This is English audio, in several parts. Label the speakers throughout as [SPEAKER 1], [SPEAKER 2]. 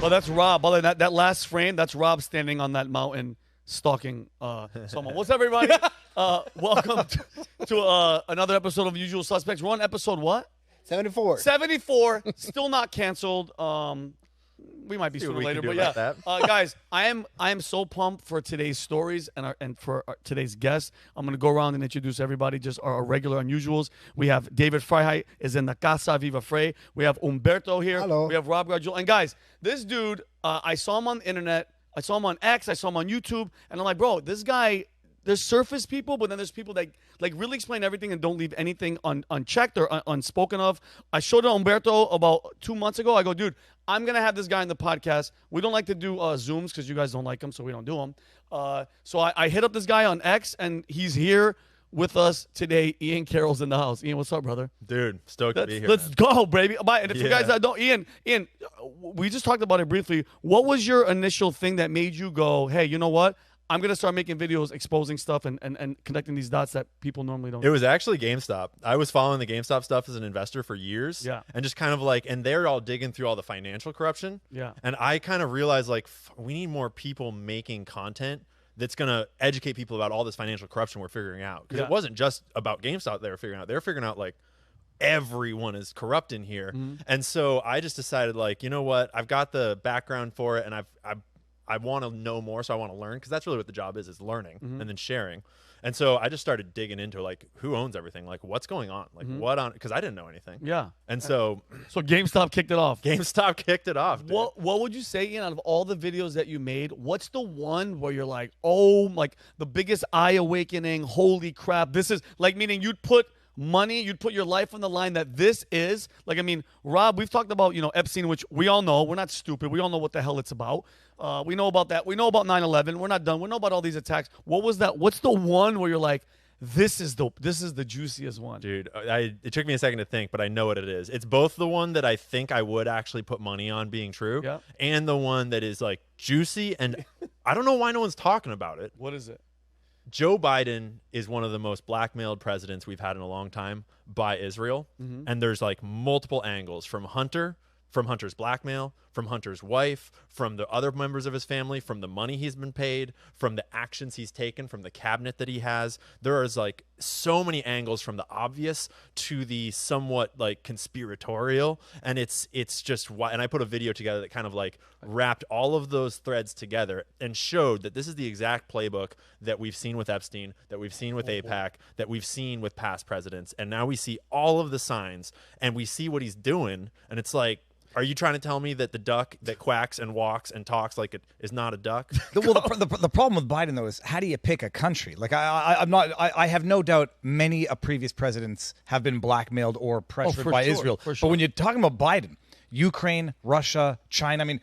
[SPEAKER 1] Well, that's Rob. By the way, that last frame, that's Rob standing on that mountain stalking someone. What's up, everybody? Welcome to another episode of Usual Suspects. We're on episode what?
[SPEAKER 2] 74.
[SPEAKER 1] 74. Still not canceled. We might be sooner or later, but yeah, guys, I am so pumped for today's stories and for today's guests. I'm gonna go around and introduce everybody, just our regular unusuals. We have David Freiheit is in the Casa Viva Frey. We have Umberto here.
[SPEAKER 2] Hello.
[SPEAKER 1] We have Rob Gargiulo. And guys, this dude, I saw him on the internet. I saw him on X. I saw him on YouTube, and I'm like, bro, this guy. There's surface people, but then there's people that like really explain everything and don't leave anything unchecked or unspoken of. I showed it to Umberto about 2 months ago. I go, dude, I'm going to have this guy in the podcast. We don't like to do Zooms because you guys don't like them, so we don't do them. So I hit up this guy on X, and he's here with us today. Ian Carroll's in the house. Ian, what's up, brother?
[SPEAKER 3] Dude, stoked to be here.
[SPEAKER 1] Let's go, baby. And if you guys don't, Ian, we just talked about it briefly. What was your initial thing that made you go, hey, you know what? I'm going to start making videos exposing stuff and connecting these dots that people normally don't.
[SPEAKER 3] It was actually GameStop. I was following the GameStop stuff as an investor for years.
[SPEAKER 1] Yeah.
[SPEAKER 3] And just kind of like, and they're all digging through all the financial corruption.
[SPEAKER 1] Yeah.
[SPEAKER 3] And I kind of realized like, we need more people making content that's going to educate people about all this financial corruption we're figuring out. Because it wasn't just about GameStop they were figuring out. They were figuring out like, everyone is corrupt in here. Mm-hmm. And so I just decided like, you know what? I've got the background for it, and I want to know more, so I want to learn, because that's really what the job is learning and then sharing. And so I just started digging into like, who owns everything, like what's going on, like what on, because I didn't know anything.
[SPEAKER 1] Yeah.
[SPEAKER 3] And so
[SPEAKER 1] GameStop kicked it off.
[SPEAKER 3] GameStop kicked it off. Dude.
[SPEAKER 1] What would you say, Ian, out of all the videos that you made, what's the one where you're like, oh, like the biggest eye awakening, holy crap, this is like, meaning you'd put money, you'd put your life on the line that this is like, I mean, Rob, we've talked about, Epstein, which we all know. We're not stupid. We all know what the hell it's about. We know about that. We know about 9/11. We're not done. We know about all these attacks. What was that? What's the one where you're like, this is the juiciest one?
[SPEAKER 3] Dude, it took me a second to think, but I know what it is. It's both the one that I think I would actually put money on being true, and the one that is like juicy, and I don't know why no one's talking about it.
[SPEAKER 1] What is it?
[SPEAKER 3] Joe Biden is one of the most blackmailed presidents we've had in a long time by Israel. And there's like multiple angles from Hunter's blackmail, from Hunter's wife, from the other members of his family, from the money he's been paid, from the actions he's taken, from the cabinet that he has. There is like so many angles, from the obvious to the somewhat like conspiratorial. And it's just why. And I put a video together that kind of like wrapped all of those threads together and showed that this is the exact playbook that we've seen with Epstein, that we've seen with AIPAC, that we've seen with past presidents. And now we see all of the signs, and we see what he's doing. And it's like, are you trying to tell me that the duck that quacks and walks and talks like it is not a duck?
[SPEAKER 2] Well, the problem with Biden, though, is how do you pick a country? Like, I have no doubt many previous presidents have been blackmailed or pressured by Israel. But when you're talking about Biden, Ukraine, Russia, China, I mean,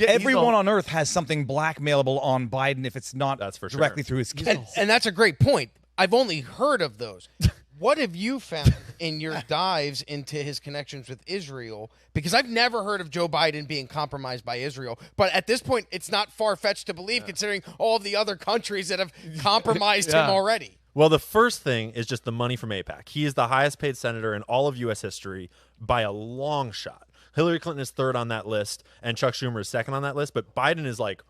[SPEAKER 2] everyone on earth has something blackmailable on Biden if it's not directly through his kids.
[SPEAKER 4] And that's a great point. I've only heard of those. What have you found in your dives into his connections with Israel? Because I've never heard of Joe Biden being compromised by Israel. But at this point, it's not far-fetched to believe, considering all of the other countries that have compromised him already.
[SPEAKER 3] Well, the first thing is just the money from AIPAC. He is the highest paid senator in all of U.S. history by a long shot. Hillary Clinton is third on that list, and Chuck Schumer is second on that list. But Biden is like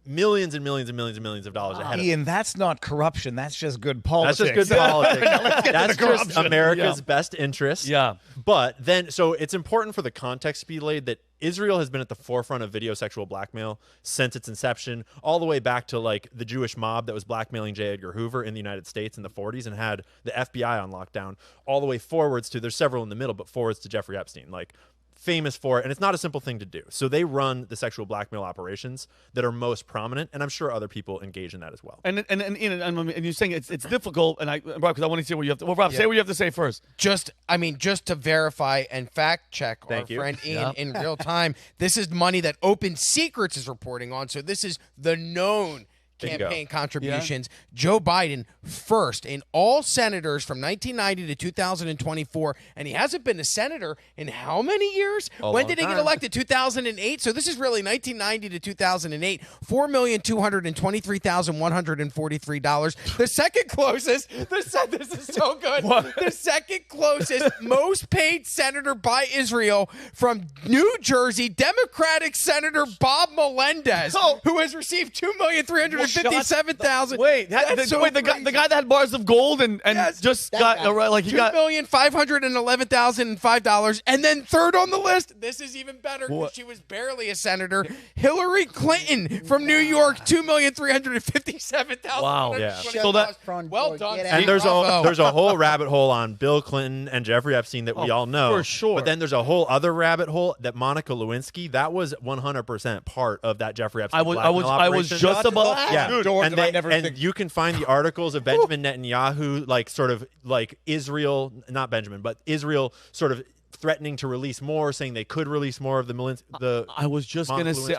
[SPEAKER 3] millions and millions and millions and millions of dollars ahead of
[SPEAKER 2] Ian, that's not corruption. That's just good politics.
[SPEAKER 3] That's just good politics. That's just America's best interest.
[SPEAKER 1] Yeah.
[SPEAKER 3] But then, so it's important for the context to be laid that Israel has been at the forefront of video sexual blackmail since its inception, all the way back to like the Jewish mob that was blackmailing J. Edgar Hoover in the United States in the 40s and had the FBI on lockdown, all the way forwards to, there's several in the middle, but forwards to Jeffrey Epstein. Like, famous for it, and it's not a simple thing to do. So they run the sexual blackmail operations that are most prominent, and I'm sure other people engage in that as well.
[SPEAKER 1] And you're saying it's difficult, and Rob, because I want to see what you have to. Well, Rob, say what you have to say first.
[SPEAKER 4] Just to verify and fact check our friend Ian in real time. This is money that Open Secrets is reporting on. So this is the known campaign contributions. Joe Biden first in all senators from 1990 to 2024, and he hasn't been a senator in how many years? When did he get elected? 2008. So this is really 1990 to 2008. $4,223,143. The second closest. This is so good. The second closest most paid senator by Israel from New Jersey, Democratic Senator Bob Melendez, who has received $2,357,000.
[SPEAKER 1] Wait, the guy that had bars of gold and just got like he got
[SPEAKER 4] $2,511,005. And then third on the list, this is even better because she was barely a senator, Hillary Clinton from New York, $2,357,000.
[SPEAKER 1] Wow.
[SPEAKER 3] Yeah.
[SPEAKER 1] So that
[SPEAKER 4] well done.
[SPEAKER 3] And there's a whole rabbit hole on Bill Clinton and Jeffrey Epstein that we all know.
[SPEAKER 1] For sure.
[SPEAKER 3] But then there's a whole other rabbit hole that Monica Lewinsky, that was 100% part of that Jeffrey Epstein blackmail
[SPEAKER 1] I was
[SPEAKER 3] operation.
[SPEAKER 1] just about
[SPEAKER 3] and you can find the articles of Benjamin Netanyahu, like sort of like Israel, not Benjamin, but Israel sort of threatening to release more, saying they could release more of the
[SPEAKER 1] I was just gonna say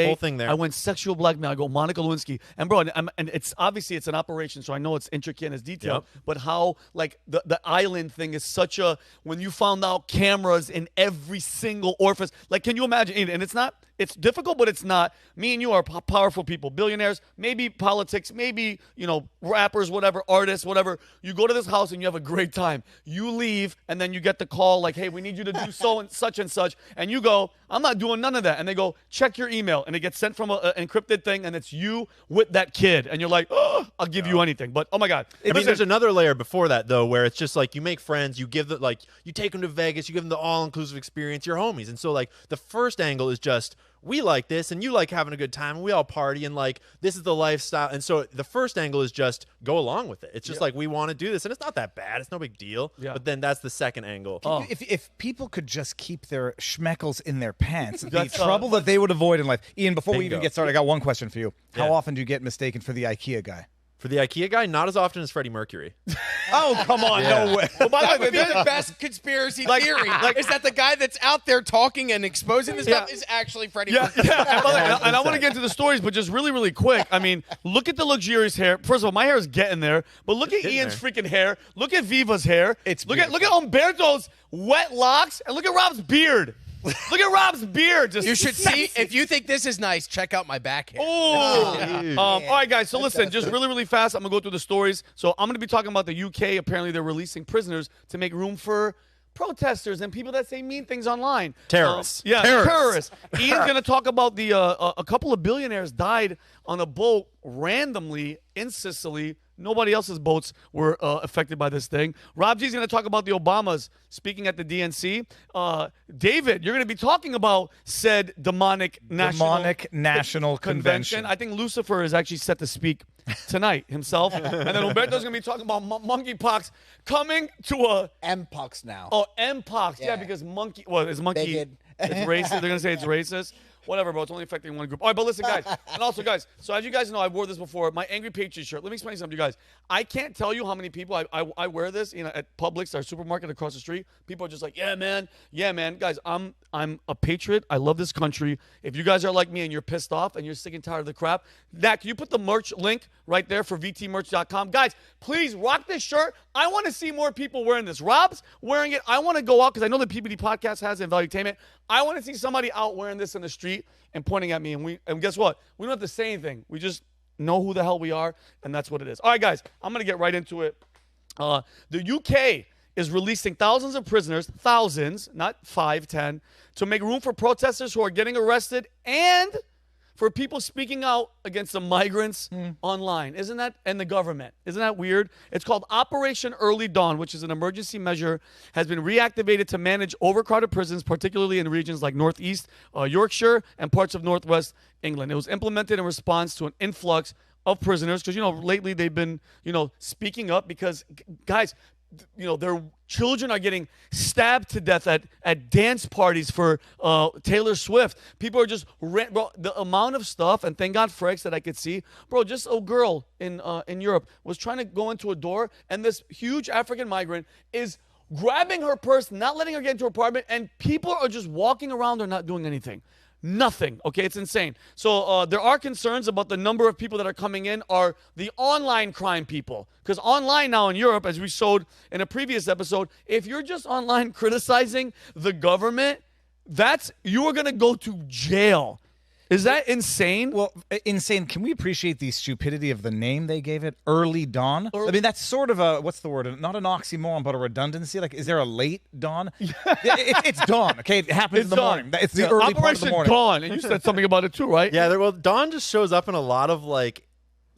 [SPEAKER 3] whole thing there.
[SPEAKER 1] I went sexual blackmail. I go Monica Lewinsky, and bro, and it's obviously it's an operation, so I know it's intricate and it's detailed.
[SPEAKER 3] Yep.
[SPEAKER 1] But how like the island thing is such a when you found out cameras in every single orifice. Like, can you imagine? And it's difficult, but it's not. Me and you are powerful people, billionaires, maybe politics, maybe rappers, whatever, artists, whatever. You go to this house and you have a great time. You leave and then you get the call like, hey, we need you to do so and such, and you go, I'm not doing none of that. And they go, check your email, and it gets sent from an encrypted thing, and it's you with that kid, and you're like, oh, I'll give you anything. But oh my God,
[SPEAKER 3] I mean, there's another layer before that though, where it's just like you make friends, you give you take them to Vegas, you give them the all-inclusive experience, you're homies, and so like the first angle is just, we like this and you like having a good time and we all party and like this is the lifestyle. And so the first angle is just go along with it. It's just like we want to do this and it's not that bad. It's no big deal. Yeah. But then that's the second angle.
[SPEAKER 2] If people could just keep their schmeckles in their pants, the trouble that they would avoid in life. Ian, before we even get started, I got one question for you. How often do you get mistaken for the IKEA guy?
[SPEAKER 3] For the IKEA guy, not as often as Freddie Mercury.
[SPEAKER 2] Oh, come on. No way.
[SPEAKER 4] Well, by the way, the best conspiracy theory is that the guy that's out there talking and exposing this stuff is actually Freddie Mercury.
[SPEAKER 1] And I want to get into the stories, but just really, really quick. I mean, look at the luxurious hair. First of all, my hair is getting there, but look at Ian's freaking hair. Look at Viva's hair. Look at Umberto's wet locks, and look at Rob's beard. Look at Rob's beard.
[SPEAKER 4] You should see, if you think this is nice, check out my back hair.
[SPEAKER 1] Oh. All right, guys. So listen, just really, really fast. I'm going to go through the stories. So I'm going to be talking about the UK. Apparently, they're releasing prisoners to make room for protesters and people that say mean things online.
[SPEAKER 3] Terrorists.
[SPEAKER 1] Terrorists. Ian's going to talk about a couple of billionaires died on a boat randomly in Sicily. Nobody else's boats were affected by this thing. Rob G's going to talk about the Obamas speaking at the DNC. David, you're going to be talking about said demonic
[SPEAKER 2] national convention.
[SPEAKER 1] I think Lucifer is actually set to speak tonight himself. And then Umberto's going to be talking about monkeypox coming to a...
[SPEAKER 5] M-pox now.
[SPEAKER 1] Oh, M-pox. Yeah, because monkey... Well, is monkey... It's racist. They're going to say it's racist. Whatever, bro. It's only affecting one group. All right, but listen, guys. And also, guys, so as you guys know, I wore this before. My Angry Patriot shirt. Let me explain something to you guys. I can't tell you how many people I wear this, at Publix, our supermarket across the street. People are just like, yeah, man. Guys, I'm a patriot. I love this country. If you guys are like me and you're pissed off and you're sick and tired of the crap, can you put the merch link right there for vtmerch.com? Guys, please rock this shirt. I want to see more people wearing this. Rob's wearing it. I want to go out because I know the PBD podcast has it in Valuetainment. I want to see somebody out wearing this in the street and pointing at me. And guess what? We don't have to say anything. We just know who the hell we are, and that's what it is. All right, guys, I'm going to get right into it. The UK is releasing thousands of prisoners, thousands, not 5, 10, to make room for protesters who are getting arrested and for people speaking out against the migrants online. And the government. Isn't that weird? It's called Operation Early Dawn, which is an emergency measure, has been reactivated to manage overcrowded prisons, particularly in regions like Northeast Yorkshire and parts of Northwest England. It was implemented in response to an influx of prisoners because, lately they've been, speaking up because, guys, their children are getting stabbed to death at dance parties for Taylor Swift. People are just bro, the amount of stuff, and thank God for X that I could see. Bro, just a girl in Europe was trying to go into a door, and this huge African migrant is grabbing her purse, not letting her get into her apartment, and people are just walking around. They're not doing anything. Nothing. Okay, it's insane. So there are concerns about the number of people that are coming in are the online crime people. Because online now in Europe, as we showed in a previous episode, if you're just online criticizing the government, you are going to go to jail. Is that insane?
[SPEAKER 2] Well, insane. Can we appreciate the stupidity of the name they gave it? Early dawn? I mean, that's sort of a, what's the word? Not an oxymoron, but a redundancy. Like, is there a late dawn? It's dawn, okay? It happens in the morning. It's the early part of the morning.
[SPEAKER 1] Dawn, and you said something about it too, right?
[SPEAKER 3] Yeah, well, dawn just shows up in a lot of, like,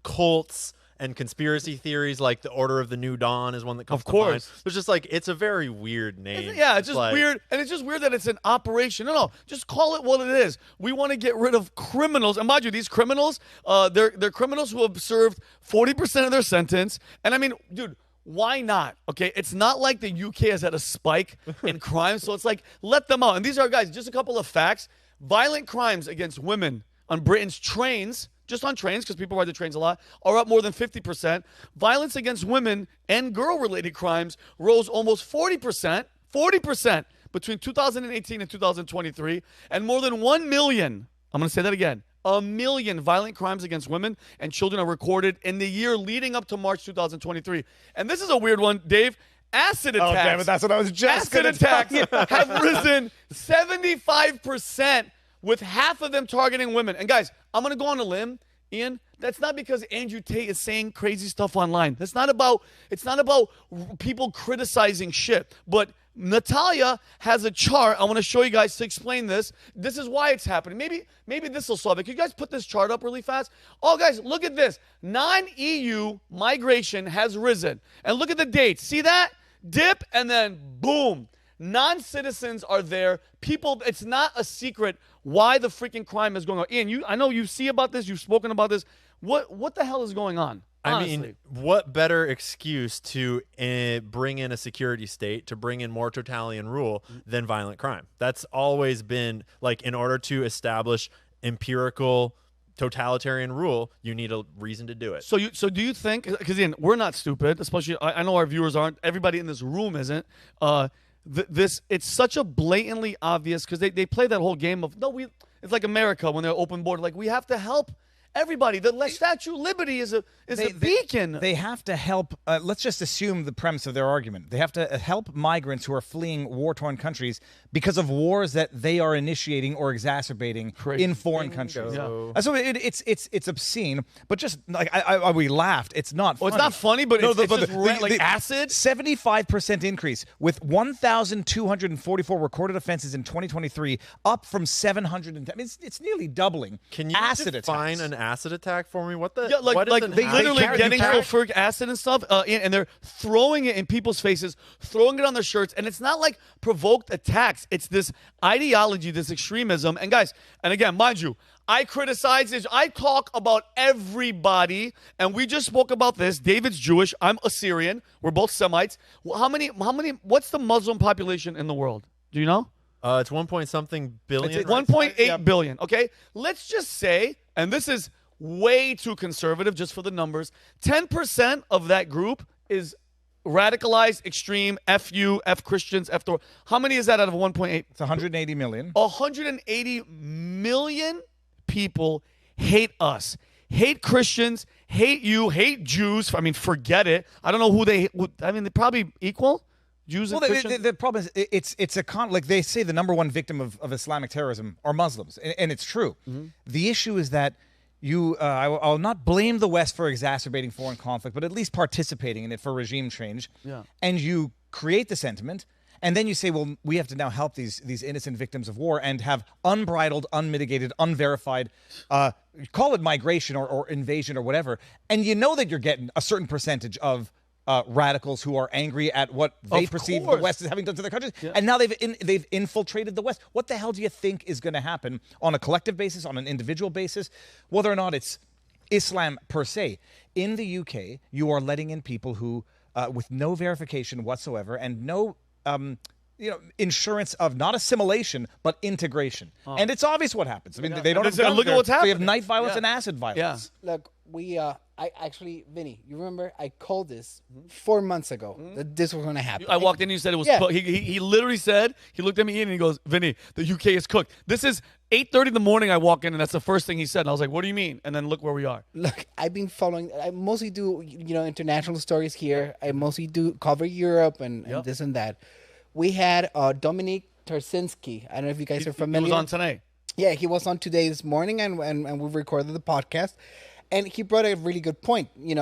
[SPEAKER 3] cults and conspiracy theories, like the Order of the New Dawn is one that comes to mind. It's just like, it's a very weird name.
[SPEAKER 1] It's just like, weird. And it's just weird that it's an operation. No, just call it what it is. We want to get rid of criminals. And mind you, these criminals, they're criminals who have served 40% of their sentence. And I mean, dude, why not? Okay, it's not like the UK has had a spike in crime. So it's like, let them out. And these are, guys, just a couple of facts. Violent crimes against women on Britain's trains, just on trains, because people ride the trains a lot, are up more than 50%. Violence against women and girl-related crimes rose almost 40%, 40% between 2018 and 2023, and more than 1 million, I'm going to say that again, 1 million violent crimes against women and children are recorded in the year leading up to March 2023. And this is a weird one, Dave. Acid attacks.
[SPEAKER 2] Oh, damn it, that's what I was just
[SPEAKER 1] Acid attacks have risen 75%, with half of them targeting women. And guys, I'm going to go on a limb, Ian. That's not because Andrew Tate is saying crazy stuff online. It's not about people criticizing shit. But Natalia has a chart I want to show you guys to explain this. This is why it's happening. Maybe this will solve it. Can you guys put this chart up really fast? Oh, guys, look at this. Non-EU migration has risen. And look at the dates. See that? Dip, and then boom. Non-citizens are there. People, it's not a secret why the freaking crime is going on. Ian, I know you see about this. You've spoken about this. What the hell is going on? Honestly.
[SPEAKER 3] I mean, what better excuse to bring in a security state, to bring in more totalitarian rule than violent crime? That's always been, like, in order to establish empirical totalitarian rule, you need a reason to do it.
[SPEAKER 1] So do you think, because Ian, we're not stupid, especially, I know our viewers aren't, everybody in this room isn't, it's such a blatantly obvious, because they play that whole game of, it's like America when they're open border, like, we have to help everybody. The Statue of Liberty is a beacon.
[SPEAKER 2] They have to help. Let's just assume the premise of their argument. They have to help migrants who are fleeing war-torn countries because of wars that they are initiating or exacerbating in foreign countries.
[SPEAKER 1] Yeah.
[SPEAKER 2] So it's obscene. But just like we laughed. It's not funny.
[SPEAKER 1] It's not funny, but it's just like acid.
[SPEAKER 2] 75% increase with 1,244 recorded offenses in 2023, up from 710. I mean, it's nearly doubling.
[SPEAKER 3] Can you
[SPEAKER 2] acid
[SPEAKER 3] define
[SPEAKER 2] attacks.
[SPEAKER 3] an acid attack for me? What the?
[SPEAKER 1] Yeah, like they literally getting sulfuric acid and stuff, and they're throwing it in people's faces, throwing it on their shirts, and it's not like provoked attacks. It's this ideology, this extremism. And guys, and again, mind you, I criticize this. I talk about everybody, and we just spoke about this. David's Jewish. I'm Assyrian. We're both Semites. How many? What's the Muslim population in the world? Do you know?
[SPEAKER 3] It's 1 point something billion.
[SPEAKER 1] It's 1.8 billion. Okay, let's just say, and this is way too conservative just for the numbers, 10% of that group is radicalized, extreme, F Christians, F Thor. How many is that out of 1.8?
[SPEAKER 2] It's 180 million.
[SPEAKER 1] 180 million people hate us, hate Christians, hate you, hate Jews. I mean, forget it. I don't know who they. I mean, they're probably equal. Jews and Christians?
[SPEAKER 2] The problem is it's like they say the number one victim of Islamic terrorism are Muslims, and it's true. Mm-hmm. The issue is that I'll not blame the West for exacerbating foreign conflict, but at least participating in it for regime change. Yeah. And you create the sentiment, and then you say, well, we have to now help these innocent victims of war and have unbridled, unmitigated, unverified, call it migration or invasion or whatever, and you know that you're getting a certain percentage of radicals who are angry at what they perceive the West is having done to their countries, and now they've infiltrated the West. What the hell do you think is going to happen on a collective basis, on an individual basis, whether or not it's Islam per se? In the UK, you are letting in people who, with no verification whatsoever and no insurance of not assimilation but integration, and it's obvious what happens. I mean, they don't have gun
[SPEAKER 1] look at what's happening.
[SPEAKER 2] They have knife violence and acid violence.
[SPEAKER 5] Look, we I actually, Vinny, you remember I called this 4 months ago that this was going to happen.
[SPEAKER 1] I walked in and you said it was cooked. He literally said, he looked at me and he goes, Vinny, the UK is cooked. This is 8:30 in the morning I walk in and that's the first thing he said. And I was like, what do you mean? And then look where we are.
[SPEAKER 5] Look, I've been following, I mostly do, international stories here. I mostly do cover Europe and this and that. We had Dominic Tarsinski. I don't know if you guys are familiar.
[SPEAKER 1] He was on tonight.
[SPEAKER 5] Yeah, he was on today this morning and we recorded the podcast. And he brought a really good point. He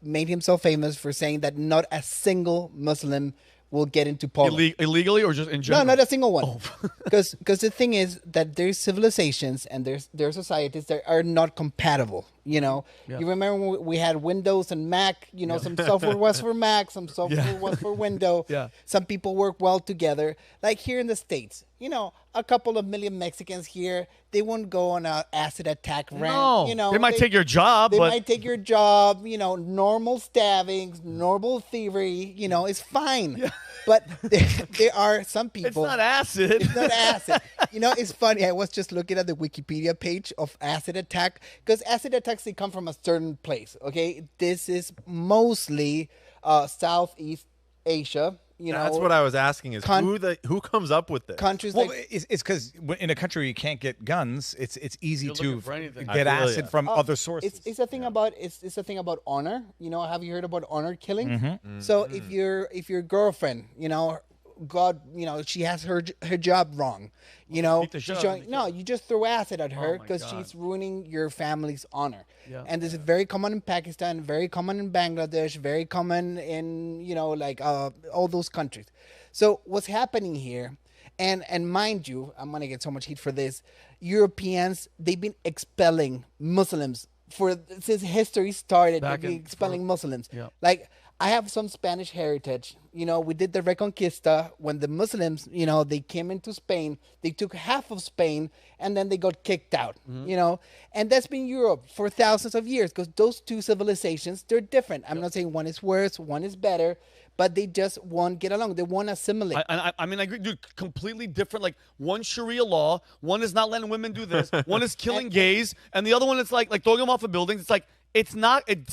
[SPEAKER 5] made himself famous for saying that not a single Muslim will get into Poland.
[SPEAKER 1] Illegally or just in general?
[SPEAKER 5] No, not a single one. Because the thing is that there's civilizations and there's societies that are not compatible. You remember when we had Windows and Mac, some software was for Mac, some software was for Windows. Some people work well together. Like here in the States, a couple of million Mexicans here, they won't go on an acid attack rant.
[SPEAKER 1] No, they might take your job.
[SPEAKER 5] They might take your job, normal stabbings, normal thievery, it's fine. Yeah. But there are some people.
[SPEAKER 1] It's not acid.
[SPEAKER 5] It's not acid. It's funny. I was just looking at the Wikipedia page of acid attack because acid attacks, they come from a certain place. Okay. This is mostly Southeast Asia.
[SPEAKER 3] That's what I was asking is who comes up with this?
[SPEAKER 5] Countries
[SPEAKER 2] it's because in a country where you can't get guns, it's easy to get acid from other sources.
[SPEAKER 5] It's a thing about honor. Have you heard about honor killing? Mm-hmm. So if your girlfriend, God, she has her job wrong. You just throw acid at her because she's ruining your family's honor. Yeah. And this is very common in Pakistan, very common in Bangladesh, very common in all those countries. So what's happening here, and mind you, I'm gonna get so much heat for this. Europeans, they've been expelling Muslims since history started. They've been expelling Muslims. Yeah. Like, I have some Spanish heritage. We did the Reconquista when the Muslims, they came into Spain. They took half of Spain and then they got kicked out, And that's been Europe for thousands of years because those two civilizations, they're different. I'm not saying one is worse, one is better, but they just won't get along. They won't assimilate.
[SPEAKER 1] I agree, dude, completely different. Like, one Sharia law, one is not letting women do this, one is killing gays, and the other one is like throwing them off of buildings. It's like, it's not working.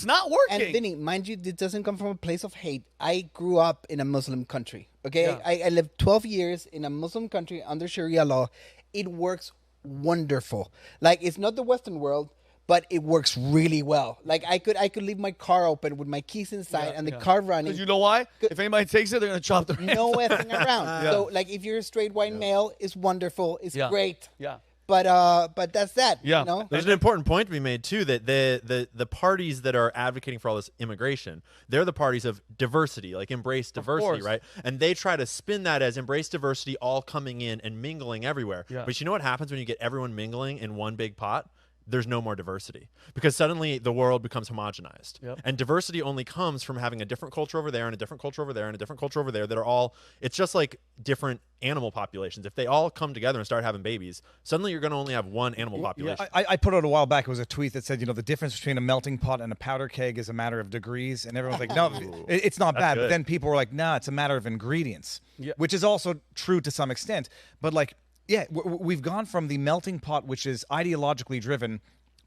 [SPEAKER 5] And Vinny, mind you, it doesn't come from a place of hate. I grew up in a Muslim country, okay? Yeah. I lived 12 years in a Muslim country under Sharia law. It works wonderful. Like, it's not the Western world, but it works really well. Like, I could leave my car open with my keys inside and the car running.
[SPEAKER 1] Because you know why? If anybody takes it, they're going to chop their hands.
[SPEAKER 5] No effing around. So, like, if you're a straight white male, it's wonderful. It's great.
[SPEAKER 1] Yeah.
[SPEAKER 5] But that's that.
[SPEAKER 1] Yeah.
[SPEAKER 3] There's an important point to be made too, that the parties that are advocating for all this immigration, they're the parties of diversity, like embrace diversity, right? And they try to spin that as embrace diversity, all coming in and mingling everywhere. Yeah. But you know what happens when you get everyone mingling in one big pot? There's no more diversity because suddenly the world becomes homogenized. Yep. And diversity only comes from having a different culture over there and a different culture over there and a different culture over there that are all, it's just like different animal populations. If they all come together and start having babies, suddenly you're going to only have one animal population.
[SPEAKER 2] Yeah. I put out a while back, it was a tweet that said, the difference between a melting pot and a powder keg is a matter of degrees. And everyone's like, no, it's not bad. Good. But then people were like, nah, it's a matter of ingredients, which is also true to some extent. But like, yeah, we've gone from the melting pot, which is ideologically driven,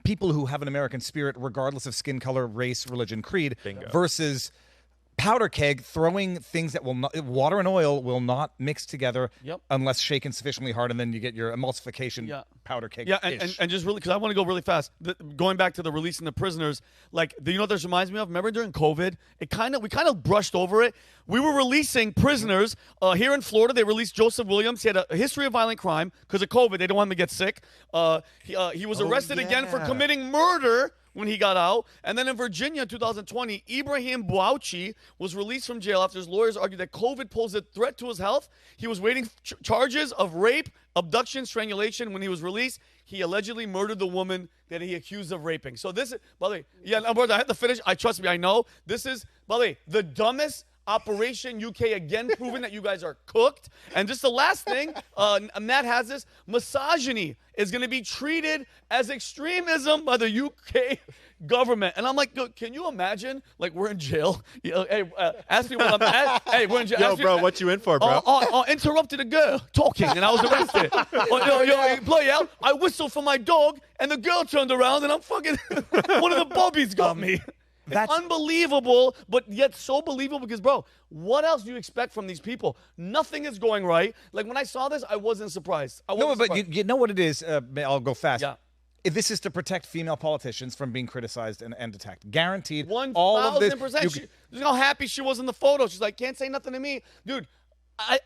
[SPEAKER 2] people who have an American spirit, regardless of skin color, race, religion, creed, versus powder keg throwing things that will not, water and oil will not mix together unless shaken sufficiently hard, and then you get your emulsification powder keg.
[SPEAKER 1] Yeah, and just really, because I want to go really fast. Going back to the releasing the prisoners, like, do you know what this reminds me of? Remember during COVID, we kind of brushed over it. We were releasing prisoners here in Florida. They released Joseph Williams. He had a history of violent crime because of COVID. They didn't want him to get sick. He was arrested again for committing murder when he got out. And then in Virginia in 2020, Ibrahim Bouachi was released from jail after his lawyers argued that COVID posed a threat to his health. He was waiting charges of rape, abduction, strangulation. When he was released, he allegedly murdered the woman that he accused of raping. So this is, by the way, brother, I have to finish. Trust me, I know. This is, by the way, the dumbest Operation UK, again proving that you guys are cooked. And just the last thing, Matt has this, misogyny is going to be treated as extremism by the government. And I'm like, can you imagine? Like, we're in jail. You know, hey, ask me what I'm at. Hey, we're in jail.
[SPEAKER 3] Yo, bro, what you in for, bro?
[SPEAKER 1] Interrupted a girl talking, and I was arrested. Play out. I whistled for my dog, and the girl turned around, and I'm fucking one of the bobbies got me. That's unbelievable, but yet so believable because, bro, what else do you expect from these people? Nothing is going right. Like, when I saw this, I wasn't surprised.
[SPEAKER 2] But you know what it is? I'll go fast.
[SPEAKER 1] Yeah.
[SPEAKER 2] If this is to protect female politicians from being criticized and attacked. Guaranteed.
[SPEAKER 1] 1,000%.
[SPEAKER 2] All of this.
[SPEAKER 1] You know how happy she was in the photo. She's like, can't say nothing to me. Dude, I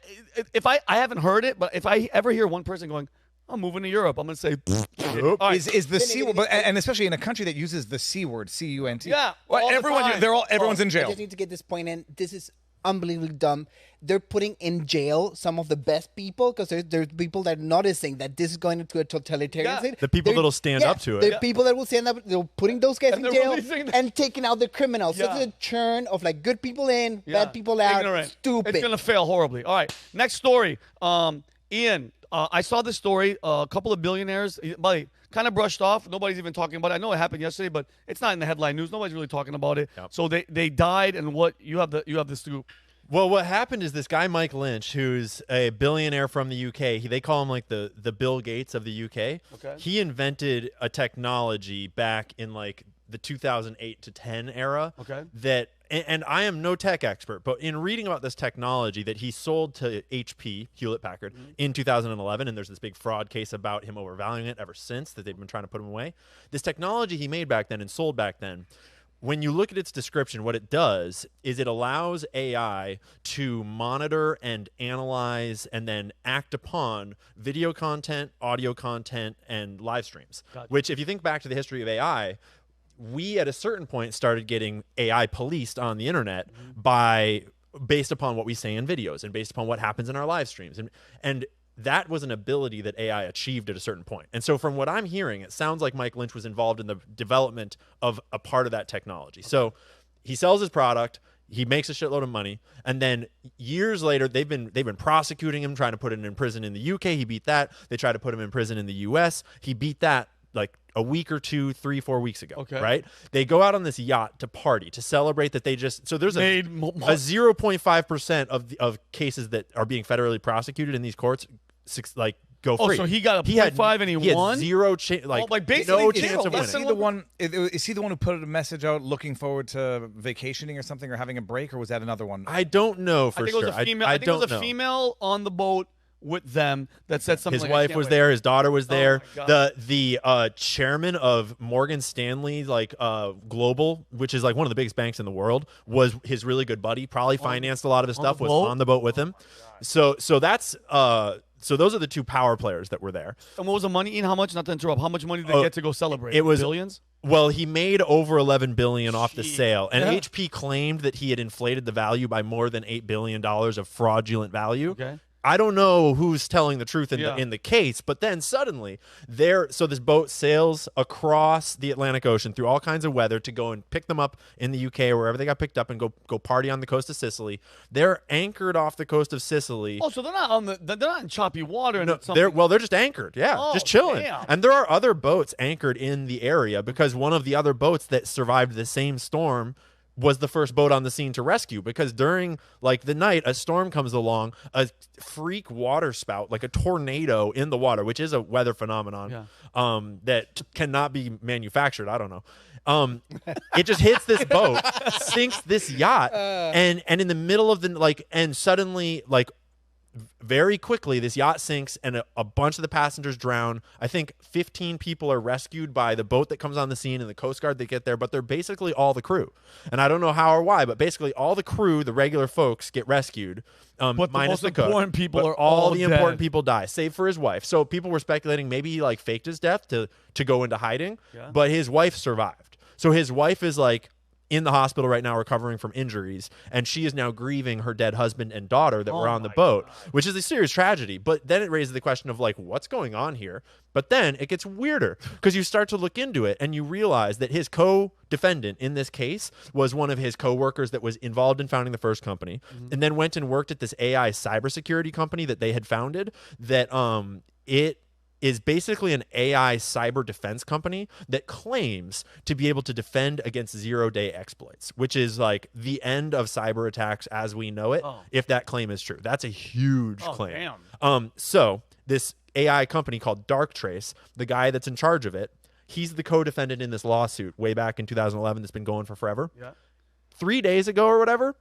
[SPEAKER 1] haven't heard it, but if I ever hear one person going, I'm moving to Europe, I'm going to say,
[SPEAKER 2] is the C word, and especially in a country that uses the C word, C-U-N-T.
[SPEAKER 1] Yeah.
[SPEAKER 2] Well, everyone's in jail.
[SPEAKER 5] I just need to get this point in. This is unbelievably dumb. They're putting in jail some of the best people because there's people that are noticing that this is going into a totalitarian state.
[SPEAKER 3] The people that'll stand up to it.
[SPEAKER 5] The people that will stand up, they're putting those guys in jail and taking out the criminals. So it's a churn of like good people in, bad people out.
[SPEAKER 1] Ignorant.
[SPEAKER 5] Stupid.
[SPEAKER 1] It's going to fail horribly. All right, next story. Ian, I saw this story. A couple of billionaires, buddy, kind of brushed off. Nobody's even talking about it. I know it happened yesterday, but it's not in the headline news. Nobody's really talking about it. Yep. So they died, and what you have the scoop.
[SPEAKER 3] Well, what happened is this guy Mike Lynch, who's a billionaire from the UK. They call him like the Bill Gates of the UK.
[SPEAKER 1] Okay.
[SPEAKER 3] He invented a technology back in like the 2008 to 10 era.
[SPEAKER 1] Okay.
[SPEAKER 3] That and I am no tech expert, but in reading about this technology that he sold to HP, Hewlett-Packard, in 2011, and there's this big fraud case about him overvaluing it ever since that they've been trying to put him away. This technology he made back then and sold back then, when you look at its description, what it does is it allows AI to monitor and analyze and then act upon video content, audio content, and live streams.
[SPEAKER 1] Gotcha.
[SPEAKER 3] Which, if you think back to the history of AI, we at a certain point started getting AI policed on the internet based upon what we say in videos and based upon what happens in our live streams. And that was an ability that AI achieved at a certain point. And so from what I'm hearing, it sounds like Mike Lynch was involved in the development of a part of that technology. Okay. So he sells his product, he makes a shitload of money, and then years later, they've been prosecuting him, trying to put him in prison in the UK. He beat that. They tried to put him in prison in the US. He beat that like a week or 2, 3, 4 weeks ago. Okay. Right? They go out on this yacht to party, to celebrate that they just... So there's a 0.5% of cases that are being federally prosecuted in these courts, go free.
[SPEAKER 1] Oh, so he got a 0.5 and he won?
[SPEAKER 3] Had zero chance,
[SPEAKER 1] basically
[SPEAKER 3] no chance of winning.
[SPEAKER 2] Is he the one who put a message out looking forward to vacationing or something, or having a break, or was that another one?
[SPEAKER 3] I don't know for sure.
[SPEAKER 1] I think it was a female on the boat with them that said something.
[SPEAKER 3] His wife was there. His daughter was there.
[SPEAKER 1] Oh
[SPEAKER 3] The chairman of Morgan Stanley, Global, which is like one of the biggest banks in the world, was his really good buddy. Probably financed a lot of his stuff. Was on the boat with him. So that's so those are the two power players that were there.
[SPEAKER 1] And what was the money in? How much? Not to interrupt. How much money did they get to go celebrate?
[SPEAKER 3] It was
[SPEAKER 1] billions.
[SPEAKER 3] Well, he made over $11 billion off the sale, and HP claimed that he had inflated the value by more than $8 billion of fraudulent value.
[SPEAKER 1] Okay.
[SPEAKER 3] I don't know who's telling the truth in the case, but then suddenly so this boat sails across the Atlantic Ocean through all kinds of weather to go and pick them up in the UK or wherever they got picked up and go party on the coast of Sicily. They're anchored off the coast of Sicily.
[SPEAKER 1] Oh, so they're not in choppy water.
[SPEAKER 3] No, they're just anchored. Yeah, just chilling. Damn. And there are other boats anchored in the area because one of the other boats that survived the same storm was the first boat on the scene to rescue, because during the night, a storm comes along, a freak water spout, like a tornado in the water, which is a weather phenomenon that cannot be manufactured. I don't know. It just hits this boat, sinks this yacht, and in the middle of and suddenly very quickly, this yacht sinks and a bunch of the passengers drown. I think 15 people are rescued by the boat that comes on the scene and the Coast Guard that get there, but they're basically all the crew. And I don't know how or why, but basically all the crew, the regular folks, get rescued.
[SPEAKER 1] But
[SPEAKER 3] minus
[SPEAKER 1] the most important people are
[SPEAKER 3] all
[SPEAKER 1] the
[SPEAKER 3] dead. Important people die, save for his wife. So people were speculating maybe he faked his death to go into hiding, but his wife survived. So his wife is in the hospital right now recovering from injuries, and she is now grieving her dead husband and daughter that were on the boat, which is a serious tragedy. But then it raises the question of what's going on here? But then it gets weirder because you start to look into it and you realize that his co-defendant in this case was one of his co-workers that was involved in founding the first company, and then went and worked at this AI cybersecurity company that they had founded that is basically an AI cyber defense company that claims to be able to defend against zero-day exploits, which is like the end of cyber attacks as we know it, if that claim is true. That's a huge claim.
[SPEAKER 1] Damn.
[SPEAKER 3] So this AI company called Darktrace, the guy that's in charge of it, he's the co-defendant in this lawsuit way back in 2011 that's been going for forever.
[SPEAKER 1] Yeah.
[SPEAKER 3] 3 days ago or whatever,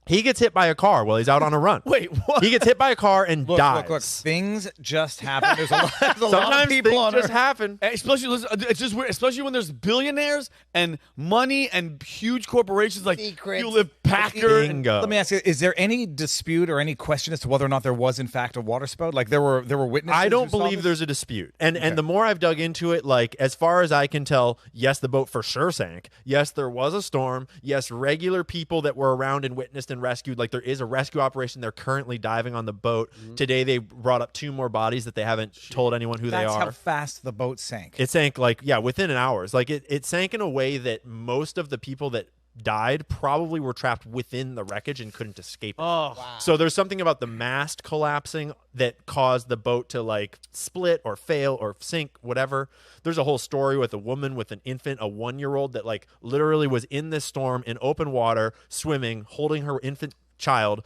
[SPEAKER 3] he gets hit by a car while he's out on a run.
[SPEAKER 1] Wait, what?
[SPEAKER 3] He gets hit by a car and dies.
[SPEAKER 2] Look, things just happen. There's a lot of
[SPEAKER 3] Sometimes
[SPEAKER 2] people
[SPEAKER 3] things
[SPEAKER 2] on
[SPEAKER 3] just
[SPEAKER 2] Earth.
[SPEAKER 3] happen.
[SPEAKER 1] Especially, it's just weird. Especially when there's billionaires and money and huge corporations like
[SPEAKER 5] Secrets.
[SPEAKER 1] Hewlett Packard.
[SPEAKER 3] Bingo.
[SPEAKER 2] Let me ask you: is there any dispute or any question as to whether or not there was in fact a water spout? Like there were witnesses.
[SPEAKER 3] I don't
[SPEAKER 2] who saw
[SPEAKER 3] believe
[SPEAKER 2] this?
[SPEAKER 3] there's a dispute. And the more I've dug into it, like as far as I can tell, yes, the boat for sure sank. Yes, there was a storm. Yes, regular people that were around and witnessed and rescued. Like there is a rescue operation. They're currently diving on the boat. Today they brought up 2 more bodies that they haven't told anyone who
[SPEAKER 2] That's
[SPEAKER 3] they
[SPEAKER 2] how
[SPEAKER 3] are.
[SPEAKER 2] fast the boat sank.
[SPEAKER 3] It sank like, yeah, within an hour. Like it sank in a way that most of the people that died probably were trapped within the wreckage and couldn't escape it.
[SPEAKER 1] Oh,
[SPEAKER 3] So there's something about the mast collapsing that caused the boat to like split or fail or sink, whatever. There's a whole story with a woman with an infant, a 1-year-old that like literally was in this storm in open water, swimming, holding her infant child.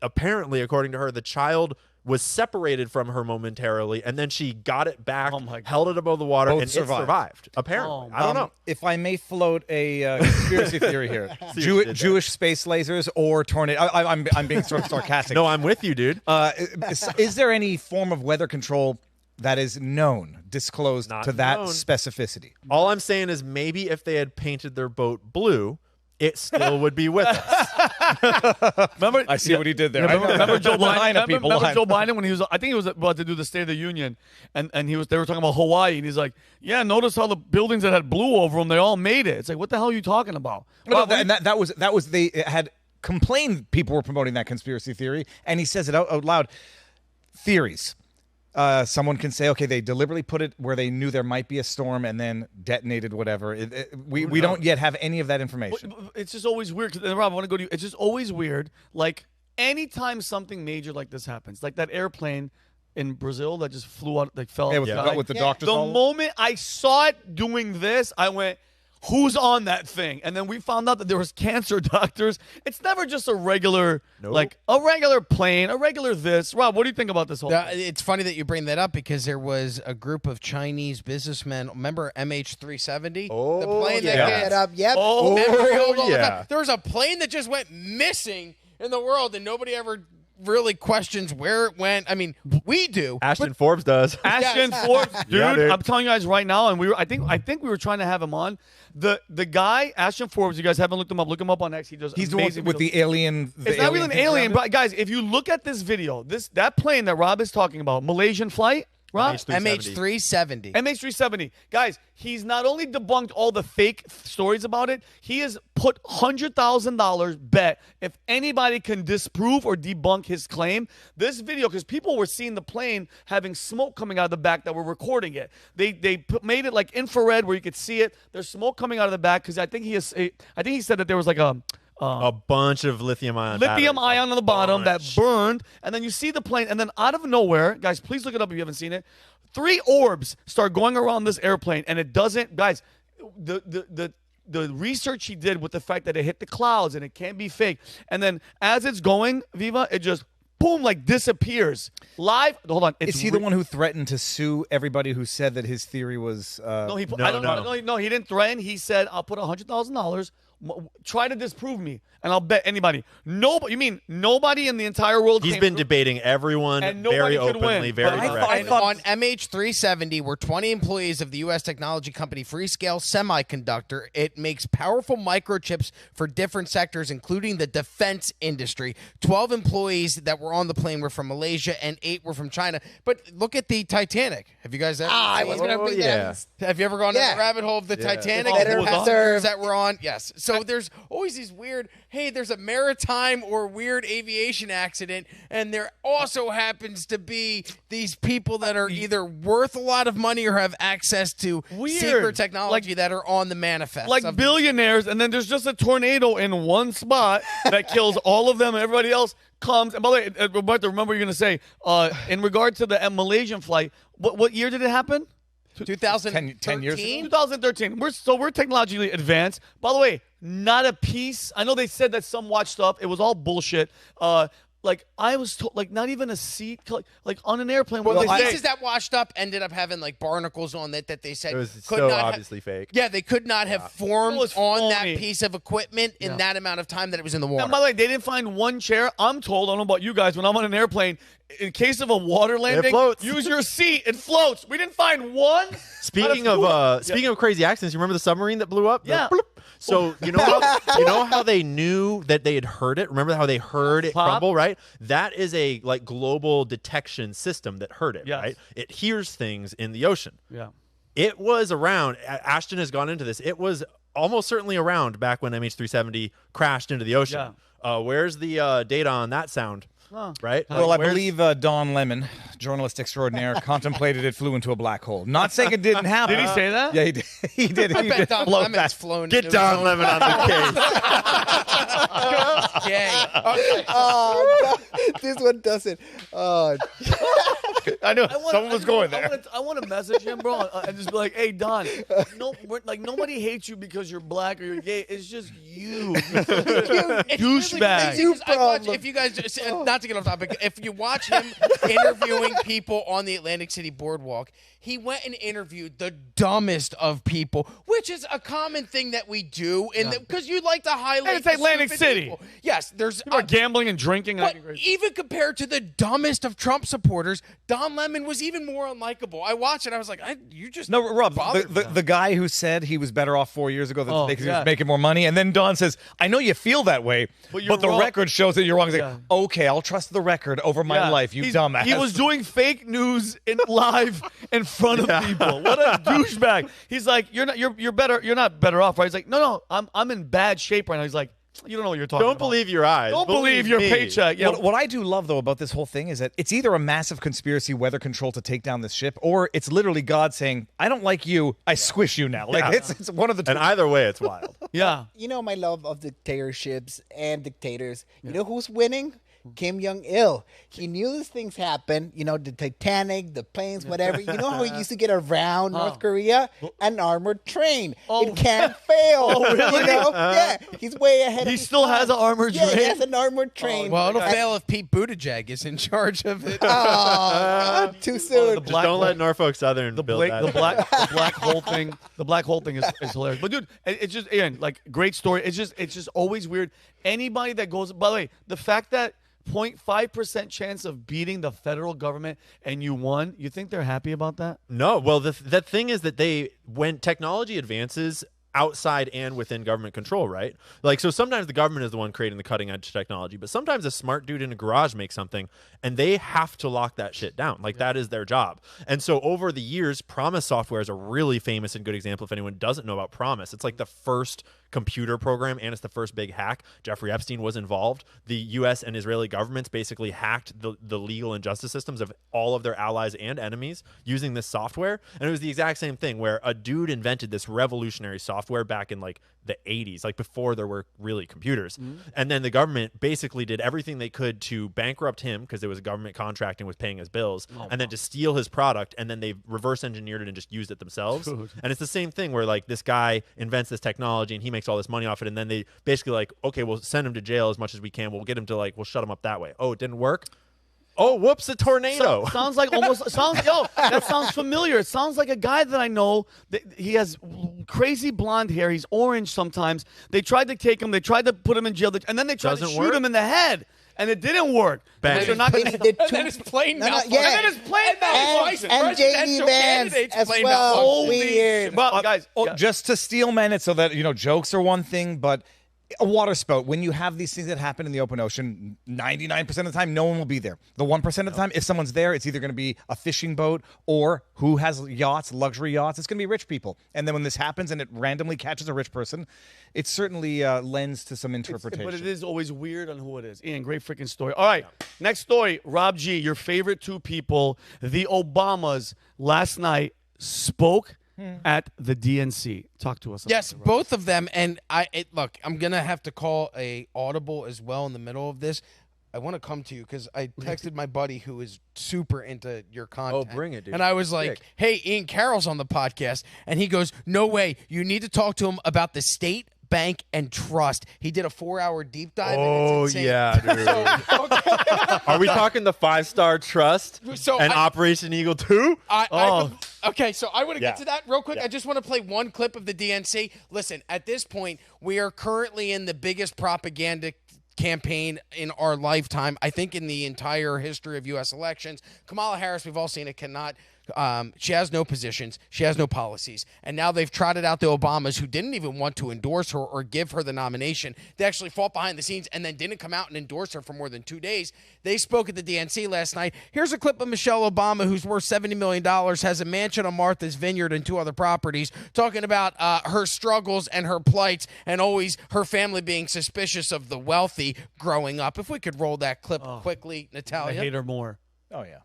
[SPEAKER 3] Apparently, according to her, the child was separated from her momentarily, and then she got it back, held it above the water,
[SPEAKER 2] Both
[SPEAKER 3] and
[SPEAKER 2] survived.
[SPEAKER 3] it survived. Apparently. I don't know.
[SPEAKER 2] If I may float a conspiracy theory here, Jewish space lasers or tornado. I'm being sort of sarcastic.
[SPEAKER 3] No, I'm with you, dude.
[SPEAKER 2] Is there any form of weather control that is known, disclosed
[SPEAKER 3] Not
[SPEAKER 2] to that
[SPEAKER 3] known.
[SPEAKER 2] specificity?
[SPEAKER 3] All I'm saying is maybe if they had painted their boat blue, it still would be with us.
[SPEAKER 1] remember?
[SPEAKER 2] I see what he did there.
[SPEAKER 1] Remember Joe
[SPEAKER 2] Line
[SPEAKER 1] Biden?
[SPEAKER 2] of people,
[SPEAKER 1] Remember
[SPEAKER 2] line.
[SPEAKER 1] Joe Biden when he was? I think he was about to do the State of the Union, and they were talking about Hawaii, and he's like, "Yeah, notice how the buildings that had blue over them, they all made it." It's like, what the hell are you talking about?
[SPEAKER 2] No, that was they had complained people were promoting that conspiracy theory, and he says it out loud. Theories. Someone can say, okay, they deliberately put it where they knew there might be a storm and then detonated whatever. We don't yet have any of that information.
[SPEAKER 1] It's just always weird. Rob, I want to go to you. It's just always weird. Like anytime something major like this happens, like that airplane in Brazil that just flew out, like fell.
[SPEAKER 2] Yeah,
[SPEAKER 1] out the sky.
[SPEAKER 2] with the doctors.
[SPEAKER 1] The
[SPEAKER 2] all-
[SPEAKER 1] moment I saw it doing this, I went, who's on that thing? And then we found out that there was cancer doctors. It's never just a regular, like a regular plane, a regular this. Rob, what do you think about this whole thing?
[SPEAKER 4] It's funny that you bring that up because there was a group of Chinese businessmen. Remember MH370?
[SPEAKER 3] Oh,
[SPEAKER 4] the plane
[SPEAKER 3] yeah.
[SPEAKER 4] that
[SPEAKER 5] Get
[SPEAKER 4] gets
[SPEAKER 5] up. Yep.
[SPEAKER 4] memory all the
[SPEAKER 3] yeah.
[SPEAKER 4] time. There was a plane that just went missing in the world, and nobody ever really questions where it went. I mean, we do.
[SPEAKER 3] Ashton Forbes does.
[SPEAKER 1] Ashton Forbes, dude,
[SPEAKER 3] Yeah, dude.
[SPEAKER 1] I'm telling you guys right now, and I think we were trying to have him on. The guy, Ashton Forbes, you guys haven't looked him up. Look him up on X. He does.
[SPEAKER 2] He's the one
[SPEAKER 1] amazing
[SPEAKER 2] with
[SPEAKER 1] videos.
[SPEAKER 2] the alien.
[SPEAKER 1] It's not really an alien, but guys, if you look at this video, that plane that Rob is talking about, Malaysian flight, Rob,
[SPEAKER 4] MH370.
[SPEAKER 1] MH370. Guys, he's not only debunked all the fake stories about it, he has put $100,000 bet if anybody can disprove or debunk his claim. This video, because people were seeing the plane having smoke coming out of the back that were recording it. They made it like infrared where you could see it. There's smoke coming out of the back because I think he said that there was like a
[SPEAKER 3] bunch of lithium-ion
[SPEAKER 1] lithium
[SPEAKER 3] batteries.
[SPEAKER 1] ion on the bottom that
[SPEAKER 3] Bunch.
[SPEAKER 1] burned, and then you see the plane, and then out of nowhere, guys, please look it up if you haven't seen it. 3 orbs start going around this airplane, and it doesn't, guys. The research he did with the fact that it hit the clouds and it can't be fake, and then as it's going, Viva, it just boom, like disappears live. Hold on,
[SPEAKER 2] Is he the one who threatened to sue everybody who said that his theory was?
[SPEAKER 1] No, he.
[SPEAKER 3] No,
[SPEAKER 1] I don't
[SPEAKER 3] no.
[SPEAKER 1] know. No, he didn't threaten. He said, "I'll put $100,000. Try to disprove me, and I'll bet anybody." You mean nobody in the entire world?
[SPEAKER 3] He's
[SPEAKER 1] came
[SPEAKER 3] been
[SPEAKER 1] through?
[SPEAKER 3] debating everyone
[SPEAKER 1] And nobody
[SPEAKER 3] very
[SPEAKER 1] could win.
[SPEAKER 3] openly, very
[SPEAKER 1] But I
[SPEAKER 3] directly.
[SPEAKER 4] And on MH370 were 20 employees of the U.S. technology company Freescale Semiconductor. It makes powerful microchips for different sectors, including the defense industry. 12 employees that were on the plane were from Malaysia, and 8 were from China. But look at the Titanic. Have you guys ever
[SPEAKER 5] I
[SPEAKER 4] seen
[SPEAKER 5] was
[SPEAKER 4] it?
[SPEAKER 5] going to bring
[SPEAKER 3] yeah.
[SPEAKER 5] that.
[SPEAKER 4] Have you ever gone
[SPEAKER 5] Yeah.
[SPEAKER 4] down the rabbit hole of the Titanic?
[SPEAKER 1] Oh,
[SPEAKER 4] and
[SPEAKER 1] Better
[SPEAKER 4] the passengers
[SPEAKER 5] serve.
[SPEAKER 4] that were on? Yes. So there's always these weird, hey, there's a maritime or weird aviation accident, and there also happens to be these people that are either worth a lot of money or have access to secret technology that are on the manifest.
[SPEAKER 1] Like billionaires, and then there's just a tornado in one spot that kills all of them, and everybody else comes. And by the way, Roberto, remember what you're going to say. In regard to the Malaysian flight, what year did it happen?
[SPEAKER 4] 2013?
[SPEAKER 2] 10 years ago?
[SPEAKER 1] 2013. We're technologically advanced. By the way, not a piece. I know they said that some watched stuff. It was all bullshit. Like I was told, like not even a seat, like on an airplane. Where
[SPEAKER 4] pieces that washed up ended up having like barnacles on it that they said
[SPEAKER 3] It was
[SPEAKER 4] could
[SPEAKER 3] so
[SPEAKER 4] not
[SPEAKER 3] obviously fake.
[SPEAKER 4] Yeah, they could not have formed
[SPEAKER 1] It was
[SPEAKER 4] on that
[SPEAKER 1] phony.
[SPEAKER 4] piece of equipment in that amount of time that it was in the water.
[SPEAKER 1] And by the way, they didn't find one chair. I'm told, I don't know about you guys, when I'm on an airplane, in case of a water landing,
[SPEAKER 3] floats.
[SPEAKER 1] use your seat. It floats. We didn't find one.
[SPEAKER 3] Speaking of crazy accidents, you remember the submarine that blew up?
[SPEAKER 1] Yeah.
[SPEAKER 3] So you know how they knew that they had heard it? Remember how they heard it crumble, right? That is a like global detection system that heard it, right? It hears things in the ocean.
[SPEAKER 1] Yeah.
[SPEAKER 3] It was around. Ashton has gone into this. It was almost certainly around back when MH370 crashed into the ocean. Where's the data on that sound? Right?
[SPEAKER 2] Well, I believe Don Lemon, journalist extraordinaire, contemplated it flew into a black hole. Not saying it didn't happen.
[SPEAKER 1] Did he say that?
[SPEAKER 2] Yeah, he did. He did.
[SPEAKER 4] I
[SPEAKER 2] He
[SPEAKER 4] bet
[SPEAKER 2] did
[SPEAKER 4] Don
[SPEAKER 2] float
[SPEAKER 4] Lemon's
[SPEAKER 2] back.
[SPEAKER 4] flown.
[SPEAKER 3] Get Don Lemon on the case.
[SPEAKER 4] Okay.
[SPEAKER 5] This one doesn't.
[SPEAKER 2] I knew someone was going there.
[SPEAKER 1] I want to message him, bro, and just be like, "Hey, Don, nobody hates you because you're black or you're gay. It's just you, douchebag."
[SPEAKER 4] If you guys, not to get off topic, if you watch him interviewing people on the Atlantic City boardwalk, he went and interviewed the dumbest of people, which is a common thing that we do, because you like to highlight.
[SPEAKER 1] And it's Atlantic City.
[SPEAKER 4] People. Yes, there's
[SPEAKER 1] People are gambling and drinking.
[SPEAKER 4] But even compared to the dumbest of Trump supporters, Don Lemon was even more unlikable. I watched it. I was like,
[SPEAKER 2] No, Rob, the guy who said he was better off 4 years ago than because he was making more money, and then Don says, "I know you feel that way, but the record shows that you're wrong." He's like, "Okay, I'll trust the record over my life, you dumbass."
[SPEAKER 1] He was doing fake news live in front of people. What a douchebag! He's like, "You're better. You're not better off, right?" He's like, "No, I'm in bad shape right now." He's like, "You don't know what you're talking about.
[SPEAKER 3] Don't believe your eyes.
[SPEAKER 1] Don't believe your
[SPEAKER 3] me.
[SPEAKER 1] paycheck." Yeah.
[SPEAKER 2] What I do love, though, about this whole thing is that it's either a massive conspiracy, weather control to take down this ship, or it's literally God saying, "I don't like you. I squish you now." Like it's one of the two.
[SPEAKER 3] And either way, it's wild.
[SPEAKER 1] Yeah.
[SPEAKER 5] You know my love of dictatorships and dictators. You know who's winning? Kim Jong-il. He knew these things happen. You know, the Titanic, the planes, whatever. You know how he used to get around North Korea? An armored train. It can't fail.
[SPEAKER 1] Oh, really?
[SPEAKER 5] You know? Yeah. He's way ahead of
[SPEAKER 1] He
[SPEAKER 5] his
[SPEAKER 1] still
[SPEAKER 5] time.
[SPEAKER 1] has an armored train.
[SPEAKER 5] Yeah, he has an armored train.
[SPEAKER 4] well, it'll fail if Pete Buttigieg is in charge of it.
[SPEAKER 5] Oh, too soon.
[SPEAKER 3] Just don't let Norfolk Southern build that.
[SPEAKER 1] The black hole thing. The black hole thing is hilarious. But dude, it's just like great story. It's just always weird. Anybody that goes. By the way, the fact that 0.5% chance of beating the federal government and you won, you think they're happy about that?
[SPEAKER 3] No. Well, the thing is that when technology advances outside and within government control, right? Like, so sometimes the government is the one creating the cutting edge technology, but sometimes a smart dude in a garage makes something and they have to lock that shit down. Like, that is their job. And so over the years, Promise software is a really famous and good example if anyone doesn't know about Promise. It's like the first computer program and it's the first big hack. Jeffrey Epstein was involved. The US and Israeli governments basically hacked the legal and justice systems of all of their allies and enemies using this software. And it was the exact same thing where a dude invented this revolutionary software back in like the 80s, like before there were really computers. And then the government basically did everything they could to bankrupt him because there was a government contracting with paying his bills and then to steal his product, and then they reverse engineered it and just used it themselves. And it's the same thing where like this guy invents this technology and he makes all this money off it, and then they basically like, okay, we'll send him to jail as much as we can. We'll get him to like, we'll shut him up that way. Oh, it didn't work? Oh, whoops, a tornado.
[SPEAKER 1] Sounds like that sounds familiar. It sounds like a guy that I know. He has crazy blonde hair. He's orange sometimes. They tried to take him. They tried to put him in jail. And then they tried to shoot him in the head. And it didn't work.
[SPEAKER 3] Bang.
[SPEAKER 1] They're not gonna,
[SPEAKER 4] And then his plane malfunctioned.
[SPEAKER 5] yeah.
[SPEAKER 1] And then his plane malfunctioned.
[SPEAKER 5] And J.D. Vance as well. Weird.
[SPEAKER 1] Well, guys,
[SPEAKER 2] just to steel man it so that, jokes are one thing, but a water spout, when you have these things that happen in the open ocean, 99% of the time, no one will be there. The 1% of the time, if someone's there, it's either going to be a fishing boat or who has yachts, luxury yachts. It's going to be rich people. And then when this happens and it randomly catches a rich person, it certainly lends to some interpretation.
[SPEAKER 1] But it is always weird on who it is. Ian, great freaking story. All right, next story. Rob G, your favorite two people, the Obamas, last night spoke at the DNC. Talk to us.
[SPEAKER 4] Yes, both of them. And look, I'm going to have to call a audible as well in the middle of this. I want to come to you because I texted my buddy who is super into your content.
[SPEAKER 3] Oh, bring it, dude.
[SPEAKER 4] And I was like, hey, Ian Carroll's on the podcast. And he goes, no way. You need to talk to him about the state bank and trust. He did a 4-hour deep dive.
[SPEAKER 3] Oh, yeah, dude. Are we talking the 5-star trust and Operation Eagle 2?
[SPEAKER 4] Okay, so I want to get to that real quick. I just want to play one clip of the DNC. Listen, at this point, we are currently in the biggest propaganda campaign in our lifetime, I think in the entire history of U.S. elections. Kamala Harris, we've all seen it, cannot she has no positions. She has no policies. And now they've trotted out the Obamas who didn't even want to endorse her or give her the nomination. They actually fought behind the scenes and then didn't come out and endorse her for more than 2 days. They spoke at the DNC last night. Here's a clip of Michelle Obama, who's worth $70 million, has a mansion on Martha's Vineyard and 2 other properties, talking about her struggles and her plights and always her family being suspicious of the wealthy growing up. If we could roll that clip quickly, Natalia.
[SPEAKER 1] I hate her more.
[SPEAKER 2] Oh, yeah.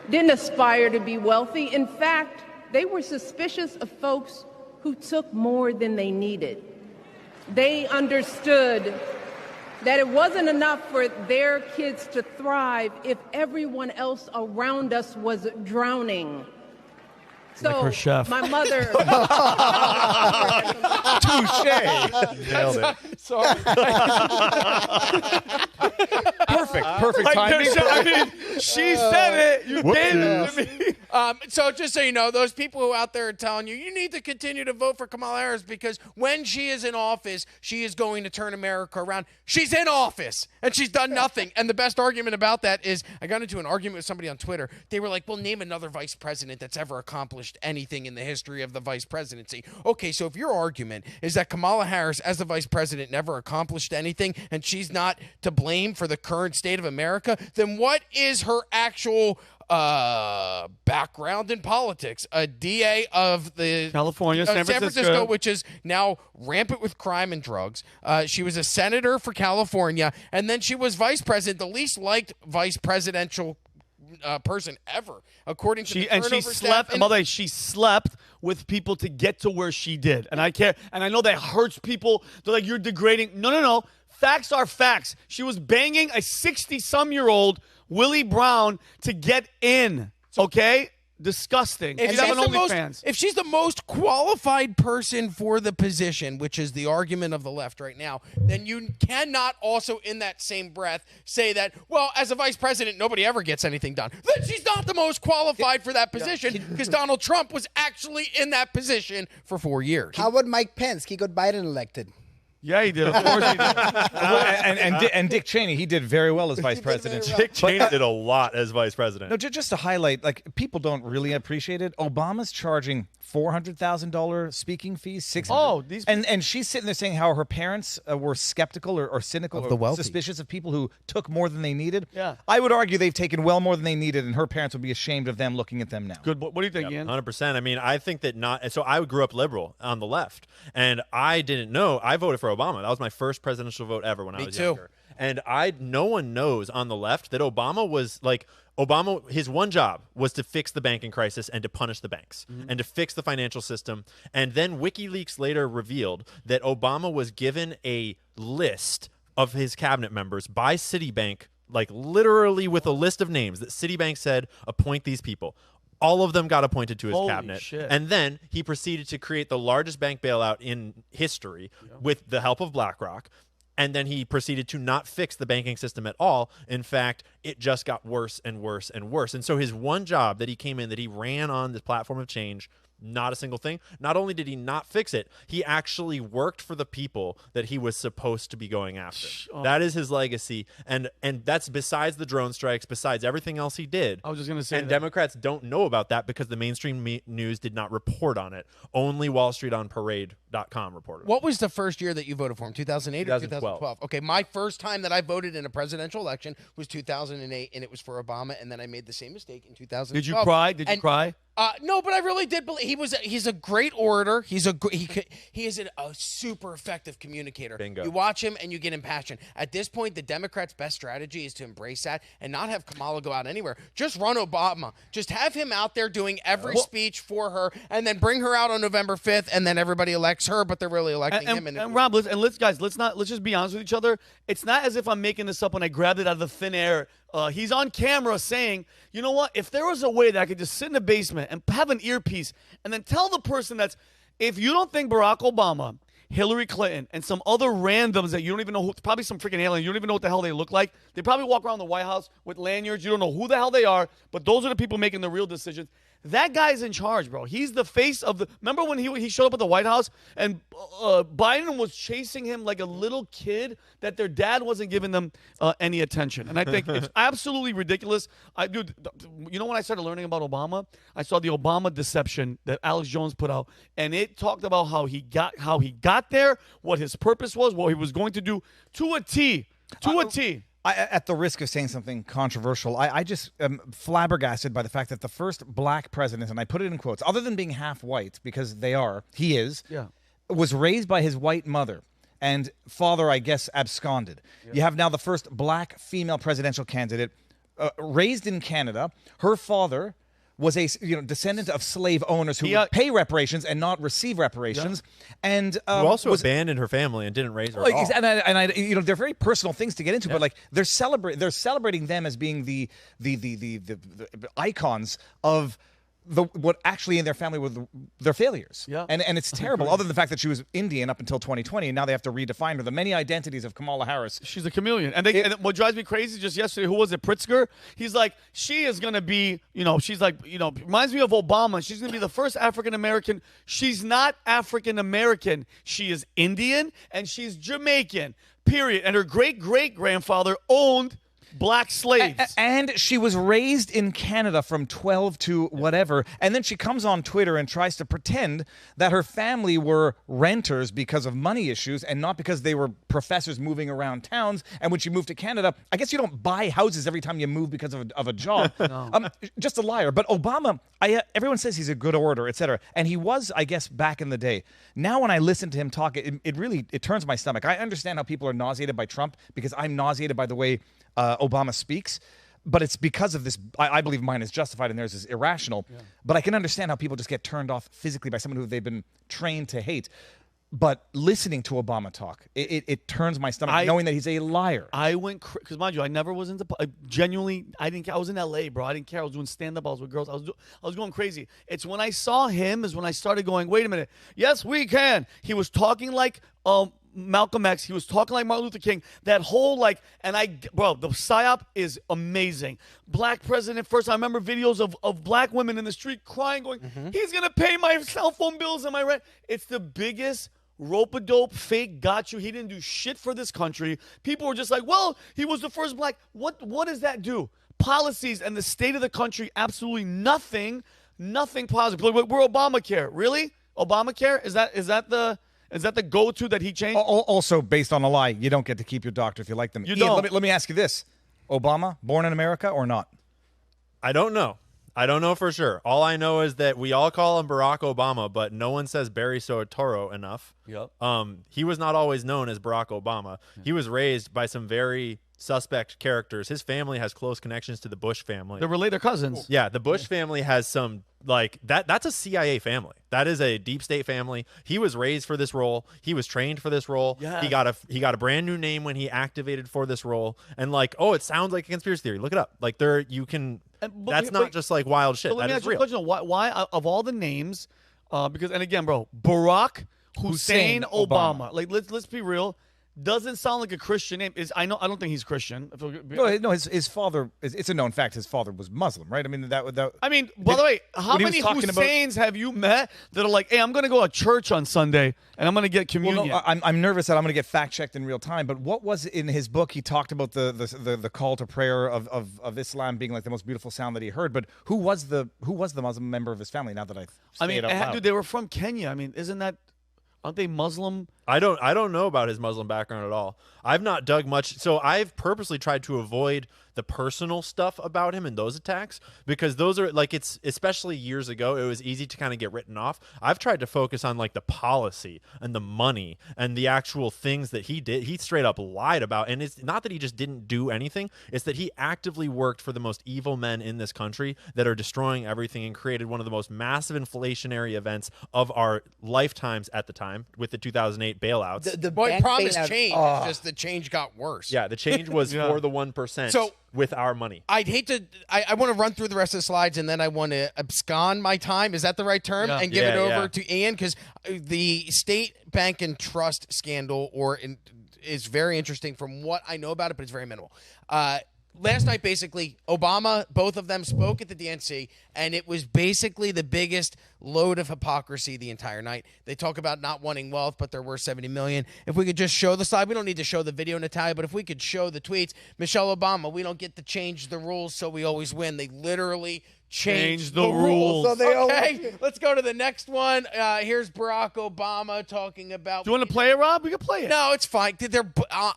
[SPEAKER 6] Didn't aspire to be wealthy. In fact, they were suspicious of folks who took more than they needed. They understood that it wasn't enough for their kids to thrive if everyone else around us was drowning. So
[SPEAKER 1] like her chef.
[SPEAKER 6] My mother.
[SPEAKER 2] Touche.
[SPEAKER 3] Nailed it.
[SPEAKER 4] Sorry.
[SPEAKER 2] Perfect timing.
[SPEAKER 1] I mean, she said it. You gave it to me.
[SPEAKER 4] So just so you know, those people who out there are telling you need to continue to vote for Kamala Harris because when she is in office, she is going to turn America around. She's in office, and she's done nothing. And the best argument about that is I got into an argument with somebody on Twitter. They were like, well, name another vice president that's ever accomplished anything in the history of the vice presidency. Okay, so if your argument is that Kamala Harris, as the vice president, never accomplished anything, and she's not to blame for the current state of America, then what is her actual background in politics? A DA of the
[SPEAKER 1] California, San Francisco,
[SPEAKER 4] which is now rampant with crime and drugs. She was a senator for California, and then she was vice president, the least liked vice presidential person ever, according to the turnover
[SPEAKER 1] she slept.
[SPEAKER 4] stat.
[SPEAKER 1] By the way, she slept with people to get to where she did, and I care. And I know that hurts people. They're like, you're degrading. No. Facts are facts. She was banging a 60-some-year-old Willie Brown to get in. Okay. Disgusting.
[SPEAKER 4] If she's the most qualified person for the position, which is the argument of the left right now, then you cannot also in that same breath say that, well, as a vice president, nobody ever gets anything done. Then she's not the most qualified for that position because Donald Trump was actually in that position for 4 years.
[SPEAKER 5] How about Mike Pence? He got Biden elected.
[SPEAKER 1] Yeah, he did. Of course he did.
[SPEAKER 2] and Dick Cheney, he did very well as vice president.
[SPEAKER 3] Dick Cheney did a lot as vice president.
[SPEAKER 2] No, just to highlight, like, people don't really appreciate it. Obama's charging $400,000 speaking fees, $600,000. And she's sitting there saying how her parents were skeptical or cynical
[SPEAKER 4] of the wealthy,
[SPEAKER 2] suspicious of people who took more than they needed.
[SPEAKER 1] Yeah.
[SPEAKER 2] I would argue they've taken well more than they needed, and her parents would be ashamed of them looking at them now.
[SPEAKER 1] Good. What do you think, Ian?
[SPEAKER 3] 100%. I mean, I think that not. So I grew up liberal on the left, and I didn't know. I voted for Obama. That was my first presidential vote ever when I was younger. And no one knows on the left that Obama was like. Obama, his one job was to fix the banking crisis and to punish the banks and to fix the financial system. And then WikiLeaks later revealed that Obama was given a list of his cabinet members by Citibank, like literally with a list of names that Citibank said, appoint these people. All of them got appointed to his cabinet.
[SPEAKER 1] Shit.
[SPEAKER 3] And then he proceeded to create the largest bank bailout in history with the help of BlackRock. And then he proceeded to not fix the banking system at all. In fact, it just got worse and worse and worse. And so his one job that he came in, that he ran on this platform of change, Not a single thing. Not only did he not fix it, he actually worked for the people that he was supposed to be going after. That is his legacy, and that's besides the drone strikes, besides everything else he did.
[SPEAKER 1] I was just going to say
[SPEAKER 3] and Democrats don't know about that because the mainstream news did not report on it. Only WallStreetOnParade.com reported.
[SPEAKER 4] What was the first year that you voted for him? 2008 or
[SPEAKER 3] 2012?
[SPEAKER 4] 2012? Okay, my first time that I voted in a presidential election was 2008, and it was for Obama, and then I made the same mistake in 2012.
[SPEAKER 1] Did you cry? Did you cry?
[SPEAKER 4] No, but I really did believe he's a great orator. He is a super effective communicator.
[SPEAKER 3] Bingo.
[SPEAKER 4] You watch him and you get impassioned. At this point, the Democrats' best strategy is to embrace that and not have Kamala go out anywhere. Just run Obama. Just have him out there doing every speech for her, and then bring her out on November 5th, and then everybody elects her, but they're really electing him.
[SPEAKER 1] And Rob, let's just be honest with each other. It's not as if I'm making this up when I grabbed it out of the thin air. He's on camera saying, you know what? If there was a way that I could just sit in the basement and have an earpiece and then tell the person that's, if you don't think Barack Obama, Hillary Clinton, and some other randoms that you don't even know, probably some freaking alien, you don't even know what the hell they look like. They probably walk around the White House with lanyards. You don't know who the hell they are, but those are the people making the real decisions. That guy's in charge, bro. He's the face of the. Remember when he showed up at the White House and Biden was chasing him like a little kid that their dad wasn't giving them any attention. And I think it's absolutely ridiculous. Dude, you know when I started learning about Obama, I saw the Obama Deception that Alex Jones put out, and it talked about how he got there, what his purpose was, what he was going to do to a T. To a T.
[SPEAKER 2] At the risk of saying something controversial, I just am flabbergasted by the fact that the first black president, and I put it in quotes, other than being half white, because he is, was raised by his white mother, and father, I guess, absconded. Yeah. You have now the first black female presidential candidate raised in Canada. Her father was a descendant of slave owners who would pay reparations and not receive reparations, and
[SPEAKER 3] who also abandoned her family and didn't raise her at all.
[SPEAKER 2] And they're very personal things to get into, but like they're celebrating them as being the icons of what actually in their family were their failures. Yeah. And it's terrible, other than the fact that she was Indian up until 2020, and now they have to redefine her. The many identities of Kamala Harris.
[SPEAKER 1] She's a chameleon. And what drives me crazy, just yesterday, who was it, Pritzker? He's like, she is going to be, she's like, reminds me of Obama. She's going to be the first African-American. She's not African-American. She is Indian, and she's Jamaican, period. And her great-great-grandfather owned black slaves.
[SPEAKER 2] And she was raised in Canada from 12 to whatever. And then she comes on Twitter and tries to pretend that her family were renters because of money issues and not because they were professors moving around towns. And when she moved to Canada, I guess you don't buy houses every time you move because of a job. No. Just a liar. But Obama, everyone says he's a good orator, etc. And he was, I guess, back in the day. Now when I listen to him talk, it really turns my stomach. I understand how people are nauseated by Trump because I'm nauseated by the way Obama speaks, but it's because of this. I believe mine is justified and theirs is irrational. Yeah. But I can understand how people just get turned off physically by someone who they've been trained to hate. But listening to Obama talk, it turns my stomach knowing that he's a liar.
[SPEAKER 1] I went because mind you, I never was into genuinely. I didn't care. I was in LA, bro. I didn't care. I was doing stand-up. I was with girls. I was going crazy. It's when I saw him is when I started going, wait a minute. Yes, we can. He was talking like Malcolm X. He was talking like Martin Luther King. That whole the psyop is amazing. Black president first. I remember videos of black women in the street crying, going, he's going to pay my cell phone bills and my rent. It's the biggest rope-a-dope fake got you. He didn't do shit for this country. People were just like, well, he was the first black. What does that do? Policies and the state of the country, absolutely nothing positive. We're Obamacare. Really? Obamacare? Is that the go-to that he changed?
[SPEAKER 2] Also, based on a lie, you don't get to keep your doctor if you like them.
[SPEAKER 1] You don't.
[SPEAKER 2] Let me ask you this. Obama, born in America or not?
[SPEAKER 3] I don't know. I don't know for sure. All I know is that we all call him Barack Obama, but no one says Barry Soetoro enough.
[SPEAKER 1] Yep.
[SPEAKER 3] He was not always known as Barack Obama. He was raised by some very suspect characters. His family has close connections to the Bush family.
[SPEAKER 1] They're related cousins.
[SPEAKER 3] Yeah, the Bush family has some that's a CIA family. That is a deep state family. He was raised for this role. He was trained for this role. Yeah. He got a brand new name when he activated for this role. And it sounds like a conspiracy theory. Look it up. That's not just like wild shit.
[SPEAKER 1] Let me
[SPEAKER 3] that
[SPEAKER 1] ask
[SPEAKER 3] is
[SPEAKER 1] you a
[SPEAKER 3] real.
[SPEAKER 1] question. Why of all the names, because and again, bro, Barack Hussein Obama. Let's be real. doesn't sound like a Christian name. I don't think he's Christian.
[SPEAKER 2] No, his father. It's a known fact. His father was Muslim, right? I mean that.
[SPEAKER 1] I mean, by the way, how many Husseins have you met that are like, "Hey, I'm going to go to church on Sunday and I'm going to get communion"?
[SPEAKER 2] Well, no, I'm nervous that I'm going to get fact checked in real time. But what was in his book? He talked about the call to prayer of Islam being like the most beautiful sound that he heard. But who was the Muslim member of his family? Now that
[SPEAKER 1] dude, they were from Kenya. I mean, aren't they Muslim?
[SPEAKER 3] I don't know about his Muslim background at all. I've not dug much. So I've purposely tried to avoid the personal stuff about him and those attacks, because those are like, it's especially years ago, it was easy to kind of get written off. I've tried to focus on like the policy and the money and the actual things that he did. He straight up lied about. And it's not that he just didn't do anything. It's that he actively worked for the most evil men in this country that are destroying everything and created one of the most massive inflationary events of our lifetimes at the time with the 2008 bailouts.
[SPEAKER 4] The promise changed. Just the change got worse.
[SPEAKER 3] Yeah, the change was for the 1%. So with our money.
[SPEAKER 4] I'd hate to. I want to run through the rest of the slides, and then I want to abscond my time. Is that the right term?
[SPEAKER 1] Yeah.
[SPEAKER 4] And give it over to Ian, because the state bank and trust scandal is very interesting from what I know about it, but it's very minimal. Last night, basically, Obama, both of them spoke at the DNC, and it was basically the biggest load of hypocrisy the entire night. They talk about not wanting wealth, but they're worth $70 million. If we could just show the slide, we don't need to show the video, Natalia, but if we could show the tweets, Michelle Obama, we don't get to change the rules, so we always win. They literally change the rules.
[SPEAKER 1] So
[SPEAKER 4] let's go to the next one. Here's Barack Obama talking about.
[SPEAKER 1] Do you want to play it, Rob? We can play it.
[SPEAKER 4] No, it's fine. They're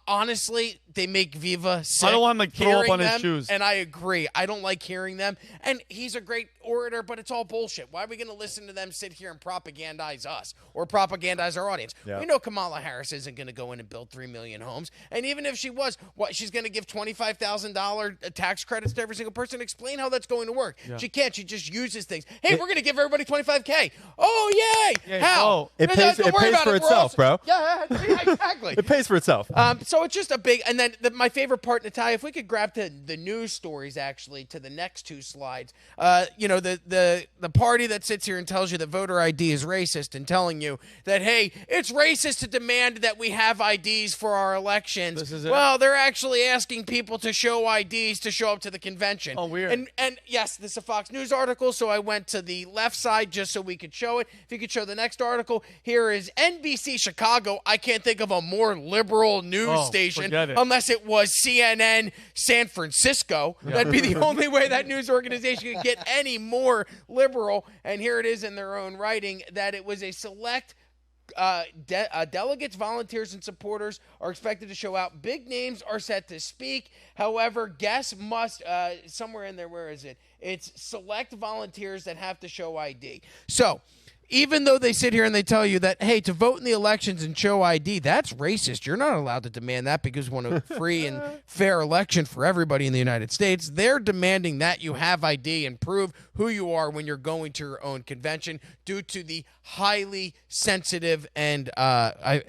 [SPEAKER 4] honestly, they make Viva sick.
[SPEAKER 1] I don't want him to throw up on his shoes.
[SPEAKER 4] And I agree. I don't like hearing them. And he's a great orator, but it's all bullshit. Why are we going to listen to them sit here and propagandize us or propagandize our audience?
[SPEAKER 3] Yeah.
[SPEAKER 4] We know Kamala Harris isn't going to go in and build 3 million homes. And even if she was, she's going to give $25,000 tax credits to every single person? Explain how that's going to work. Yeah. She can't. She just uses things. Hey, we're going to give everybody $25K. Oh, yay. How?
[SPEAKER 3] It pays for itself, bro.
[SPEAKER 4] Yeah, exactly.
[SPEAKER 3] It pays for itself.
[SPEAKER 4] So it's just a big, and then my favorite part, Natalia, if we could grab to the news stories, actually, to the next two slides. The party that sits here and tells you that voter ID is racist and telling you that, hey, it's racist to demand that we have IDs for our elections.
[SPEAKER 1] This is it?
[SPEAKER 4] Well, they're actually asking people to show IDs to show up to the convention.
[SPEAKER 1] Oh, weird.
[SPEAKER 4] And yes, this is a Fox News article, so I went to the left side just so we could show it. If you could show the next article, here is NBC Chicago. I can't think of a more liberal news station unless it was CNN San Francisco. Yeah. That'd be the only way that news organization could get any more liberal. And here it is in their own writing that it was a select delegates, volunteers, and supporters are expected to show out. Big names are set to speak. However, guests must, somewhere in there, where is it? It's select volunteers that have to show ID. So, even though they sit here and they tell you that, hey, to vote in the elections and show ID, that's racist. You're not allowed to demand that because we want a free and fair election for everybody in the United States. They're demanding that you have ID and prove who you are when you're going to your own convention due to the highly sensitive and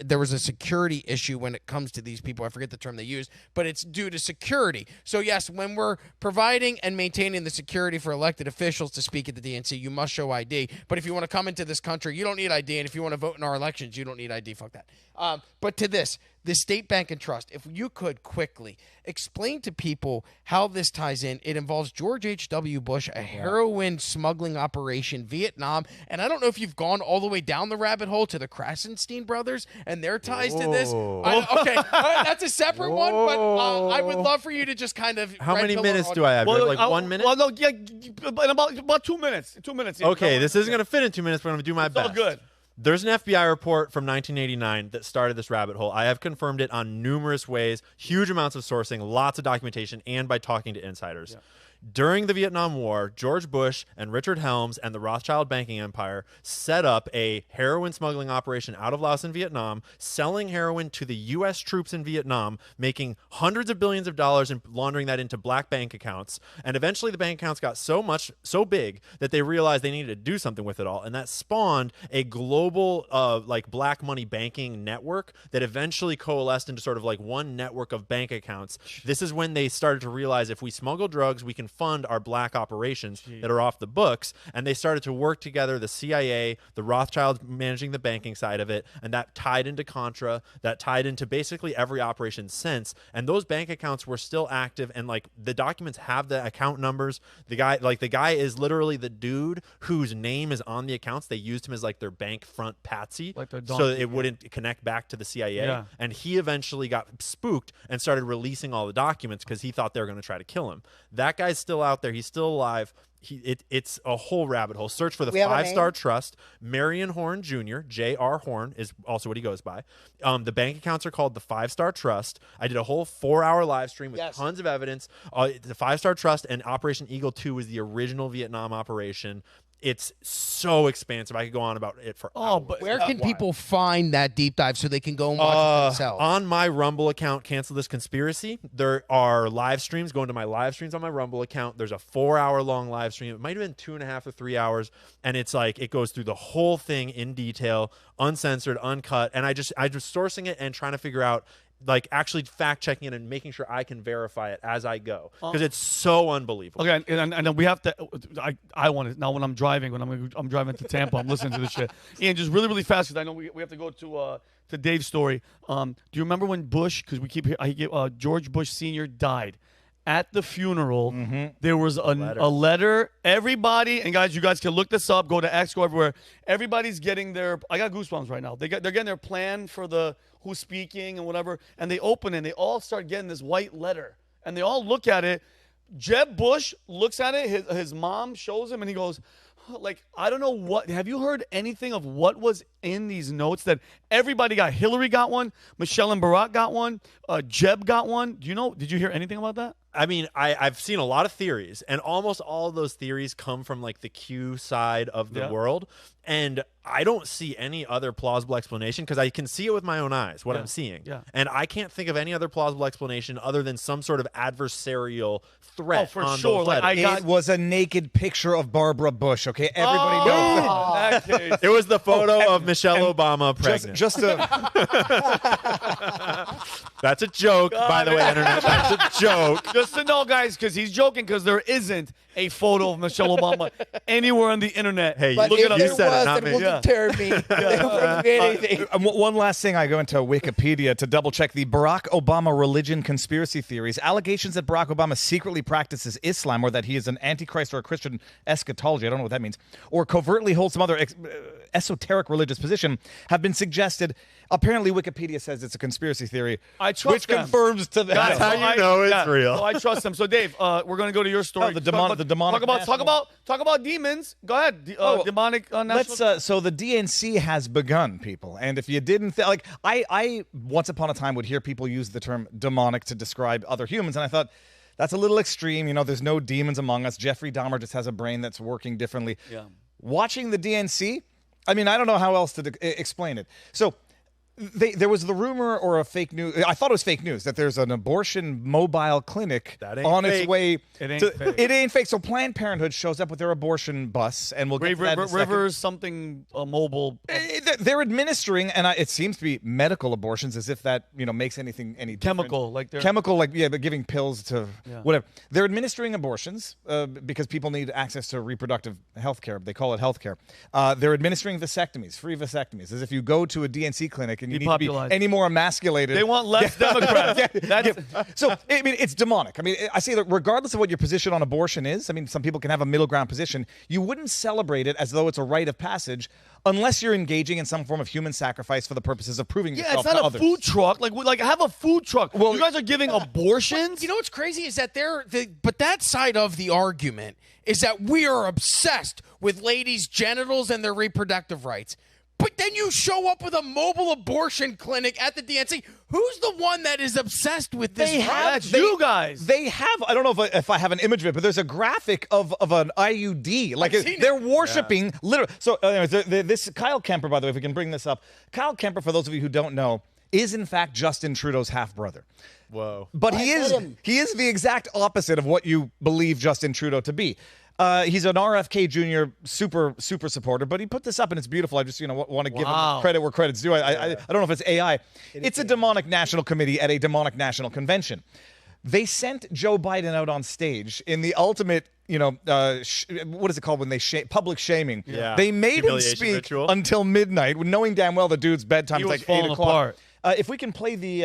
[SPEAKER 4] there was a security issue when it comes to these people. I forget the term they used, but it's due to security. So, yes, when we're providing and maintaining the security for elected officials to speak at the DNC, you must show ID. But if you want to come into this country, you don't need ID. And if you want to vote in our elections, you don't need ID. Fuck that. But to the state bank and trust, if you could quickly explain to people how this ties in. It involves George H.W. Bush, a heroin smuggling operation, Vietnam. And I don't know if you've gone all the way down the rabbit hole to the Krasenstein brothers and their ties to this. That's a separate one, but I would love for you to just kind of...
[SPEAKER 3] How many minutes do I have? Like 1 minute?
[SPEAKER 1] Well, no, yeah, in about 2 minutes. 2 minutes.
[SPEAKER 3] Okay, this isn't going to fit in 2 minutes, but I'm going to do my best.
[SPEAKER 1] All good.
[SPEAKER 3] There's an FBI report from 1989 that started this rabbit hole. I have confirmed it on numerous ways, huge amounts of sourcing, lots of documentation, and by talking to insiders. Yeah. During the Vietnam War, George Bush and Richard Helms and the Rothschild banking empire set up a heroin smuggling operation out of Laos and Vietnam, selling heroin to the U.S. troops in Vietnam, making hundreds of billions of dollars and laundering that into black bank accounts. And eventually the bank accounts got so big that they realized they needed to do something with it all. And that spawned a global black money banking network that eventually coalesced into sort of like one network of bank accounts. This is when they started to realize if we smuggle drugs, we can fund our black operations that are off the books. And they started to work together, the CIA, the Rothschilds managing the banking side of it, and that tied into Contra, that tied into basically every operation since. And those bank accounts were still active, and like the documents have the account numbers. The guy is literally the dude whose name is on the accounts. They used him as like their bank front patsy,
[SPEAKER 1] like
[SPEAKER 3] so it wouldn't connect back to the CIA.
[SPEAKER 1] Yeah.
[SPEAKER 3] And he eventually got spooked and started releasing all the documents because he thought they were going to try to kill him. That guy's still out there. He's still alive. It's a whole rabbit hole. Search for the 5-Star Trust. Marion Horn Jr., J.R. Horn is also what he goes by. The bank accounts are called the 5-Star Trust. I did a whole 4-hour live stream with tons of evidence. The 5-Star Trust and Operation Eagle 2 was the original Vietnam operation. It's so expansive. I could go on about it for hours.
[SPEAKER 4] But where can people find that deep dive so they can go and watch it themselves?
[SPEAKER 3] On my Rumble account, Cancel This Conspiracy, there are live streams. Go into my live streams on my Rumble account. There's a 4-hour-long live stream. It might have been 2.5 to 3 hours, and it's like it goes through the whole thing in detail, uncensored, uncut, and I just sourcing it and trying to figure out, like, actually fact checking it and making sure I can verify it as I go, because it's so unbelievable.
[SPEAKER 1] Okay, and we have to. I want it now when I'm driving. When I'm driving to Tampa, I'm listening to this shit. Ian, just really, really fast, because I know we have to go to Dave's story. Do you remember when Bush? Because we keep George Bush Sr. died. At the funeral, there was a letter. Everybody, and guys, you guys can look this up. Go to X, go everywhere. Everybody's getting their. I got goosebumps right now. They're getting their plan for the who's speaking and whatever. And they open it, and they all start getting this white letter, and they all look at it. Jeb Bush looks at it. His mom shows him, and he goes, like, I don't know what. Have you heard anything of what was in these notes that everybody got? Hillary got one. Michelle and Barack got one. Jeb got one. Do you know? Did you hear anything about that?
[SPEAKER 3] I mean, I've seen a lot of theories, and almost all of those theories come from like the Q side of the world. And I don't see any other plausible explanation, because I can see it with my own eyes, what I'm seeing. Yeah. And I can't think of any other plausible explanation other than some sort of adversarial threat.
[SPEAKER 1] Oh, for sure.
[SPEAKER 2] Like, it was a naked picture of Barbara Bush, okay? Everybody knows
[SPEAKER 1] that.
[SPEAKER 3] It was the photo of Michelle Obama pregnant.
[SPEAKER 2] Just to...
[SPEAKER 3] That's a joke, by the way, Internet. That's a joke.
[SPEAKER 1] Just to know, guys, because he's joking, because there isn't a photo of Michelle Obama anywhere on the internet.
[SPEAKER 3] Hey,
[SPEAKER 5] But
[SPEAKER 3] look
[SPEAKER 5] if
[SPEAKER 3] it up.
[SPEAKER 5] there
[SPEAKER 3] You said
[SPEAKER 5] was,
[SPEAKER 3] it, not
[SPEAKER 5] it
[SPEAKER 3] me.
[SPEAKER 5] will deter me. From anything.
[SPEAKER 2] One last thing, I go into Wikipedia to double check the Barack Obama religion conspiracy theories. Allegations that Barack Obama secretly practices Islam, or that he is an antichrist or a Christian eschatology, I don't know what that means, or covertly holds some other esoteric religious position, have been suggested. Apparently, Wikipedia says it's a conspiracy theory,
[SPEAKER 1] I trust
[SPEAKER 2] which
[SPEAKER 1] them.
[SPEAKER 2] confirms to that.
[SPEAKER 3] That's how you know it's real.
[SPEAKER 1] So I trust them. So Dave, we're going to go to your story.
[SPEAKER 2] Oh, the demonic.
[SPEAKER 1] Talk about demons. Go ahead. Demonic national.
[SPEAKER 2] So the DNC has begun, people. And if you didn't I once upon a time would hear people use the term demonic to describe other humans, and I thought, that's a little extreme. You know, there's no demons among us. Jeffrey Dahmer just has a brain that's working differently.
[SPEAKER 1] Yeah.
[SPEAKER 2] Watching the DNC, I mean, I don't know how else to explain it. So there was the rumor, or a fake news, I thought it was fake news, that there's an abortion mobile clinic on its way.
[SPEAKER 1] It ain't fake.
[SPEAKER 2] It ain't fake. So Planned Parenthood shows up with their abortion bus, and we'll get to that in a second.
[SPEAKER 1] Rivers something mobile.
[SPEAKER 2] They're administering, and it seems to be medical abortions, as if that makes anything any
[SPEAKER 1] Chemical,
[SPEAKER 2] different.
[SPEAKER 1] like they're
[SPEAKER 2] chemical, like they're giving pills to whatever. They're administering abortions because people need access to reproductive health care. They call it health care. They're administering vasectomies, free vasectomies, as if you go to a DNC clinic and you need to be any more emasculated.
[SPEAKER 1] They want less Democrats.
[SPEAKER 2] So, I mean, it's demonic. I mean, I say that regardless of what your position on abortion is, I mean, some people can have a middle ground position. You wouldn't celebrate it as though it's a rite of passage unless you're engaging in some form of human sacrifice for the purposes of proving yourself to others.
[SPEAKER 1] Yeah, it's not a food truck. Like have a food truck. Well, you guys are giving abortions?
[SPEAKER 4] You know what's crazy is that but that side of the argument is that we are obsessed with ladies' genitals and their reproductive rights. But then you show up with a mobile abortion clinic at the DNC. Who's the one that is obsessed with this?
[SPEAKER 1] That's you guys.
[SPEAKER 2] They have, I don't know if I have an image of it, but there's a graphic of an IUD. Like, they're worshiping, literally. So, anyways, this Kyle Kemper, by the way, if we can bring this up. Kyle Kemper, for those of you who don't know, is in fact Justin Trudeau's half-brother.
[SPEAKER 3] Whoa.
[SPEAKER 2] But he is the exact opposite of what you believe Justin Trudeau to be. He's an RFK Jr. super supporter, but he put this up and it's beautiful. I just want to give him credit where credit's due. I don't know if it's AI. It's a demonic national committee at a demonic national convention. They sent Joe Biden out on stage in the ultimate, what is it called when they public shaming?
[SPEAKER 3] Yeah.
[SPEAKER 2] They made him
[SPEAKER 3] Humiliation
[SPEAKER 2] speak
[SPEAKER 3] ritual.
[SPEAKER 2] until midnight, knowing damn well the dude's bedtime
[SPEAKER 1] He
[SPEAKER 2] is
[SPEAKER 1] was
[SPEAKER 2] like 8
[SPEAKER 1] falling
[SPEAKER 2] o'clock.
[SPEAKER 1] apart.
[SPEAKER 2] If we can play the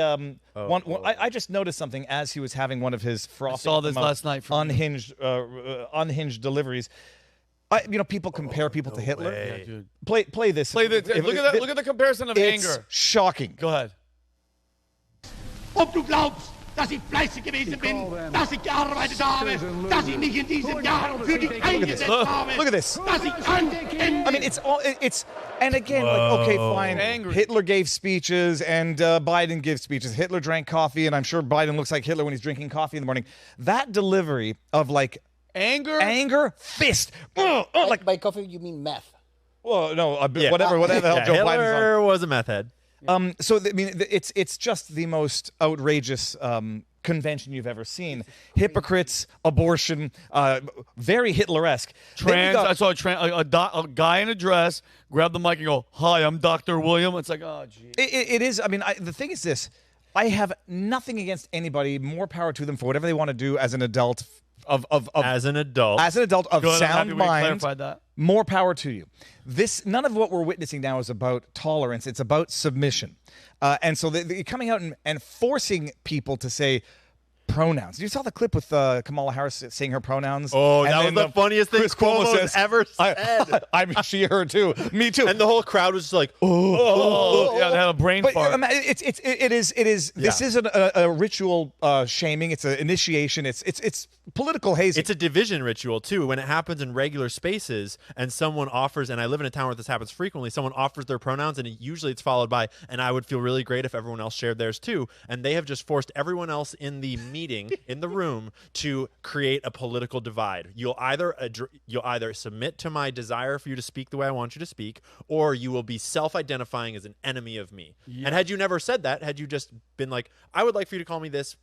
[SPEAKER 2] I just noticed something as he was having one of his frothy,
[SPEAKER 1] saw this last night from
[SPEAKER 2] unhinged deliveries. People compare people to Hitler.
[SPEAKER 1] Yeah, dude.
[SPEAKER 2] Play this.
[SPEAKER 1] Look at that. Look at the comparison of
[SPEAKER 2] It's
[SPEAKER 1] anger.
[SPEAKER 2] shocking.
[SPEAKER 1] Go ahead.
[SPEAKER 7] Ob du glaubst, dass ich fleißig gewesen bin, dass ich gearbeitet habe, dass ich mich in diesen Jahren für dich eingesetzt habe,
[SPEAKER 2] Look at this.
[SPEAKER 7] dass ich
[SPEAKER 2] I mean, it's and again, like, okay, fine.
[SPEAKER 1] Angry.
[SPEAKER 2] Hitler gave speeches and Biden gives speeches. Hitler drank coffee, and I'm sure Biden looks like Hitler when he's drinking coffee in the morning. That delivery of like
[SPEAKER 1] Anger,
[SPEAKER 2] fist,
[SPEAKER 5] Like by coffee, you mean meth.
[SPEAKER 2] well, no, whatever the hell Joe Biden's on.
[SPEAKER 3] Hitler was a meth head.
[SPEAKER 2] It's just the most outrageous convention you've ever seen. Hypocrites, abortion, very Hitler-esque.
[SPEAKER 1] trans. I saw a guy in a dress grab the mic and go, "Hi, I'm Dr. William." It's like, oh, geez.
[SPEAKER 2] It is. I mean, the thing is this: I have nothing against anybody. More power to them for whatever they want to do as an adult.
[SPEAKER 3] As an adult
[SPEAKER 2] of
[SPEAKER 1] Good, I'm happy
[SPEAKER 2] sound
[SPEAKER 1] we
[SPEAKER 2] mind.
[SPEAKER 1] clarified that.
[SPEAKER 2] More power to you. None of what we're witnessing now is about tolerance. It's about submission. And so they're coming out and forcing people to say pronouns. You saw the clip with Kamala Harris saying her pronouns.
[SPEAKER 3] Oh,
[SPEAKER 2] and
[SPEAKER 3] that was
[SPEAKER 2] then
[SPEAKER 3] the funniest thing
[SPEAKER 2] Chris Cuomo
[SPEAKER 3] Cuomo's
[SPEAKER 2] says,
[SPEAKER 3] ever said.
[SPEAKER 2] I mean, she, her too. Me too.
[SPEAKER 3] And the whole crowd was just like,
[SPEAKER 1] Oh, yeah, they had a brain
[SPEAKER 2] But
[SPEAKER 1] fart.
[SPEAKER 2] it is. This isn't a ritual shaming. It's an initiation. It's political hazing.
[SPEAKER 3] It's a division ritual, too. When it happens in regular spaces and someone offers, and I live in a town where this happens frequently, someone offers their pronouns, and usually it's followed by, and I would feel really great if everyone else shared theirs, too. And they have just forced everyone else in the meeting, in the room, to create a political divide. You'll either submit to my desire for you to speak the way I want you to speak, or you will be self-identifying as an enemy of me. Yeah. And had you never said that, had you just been like, I would like for you to call me this,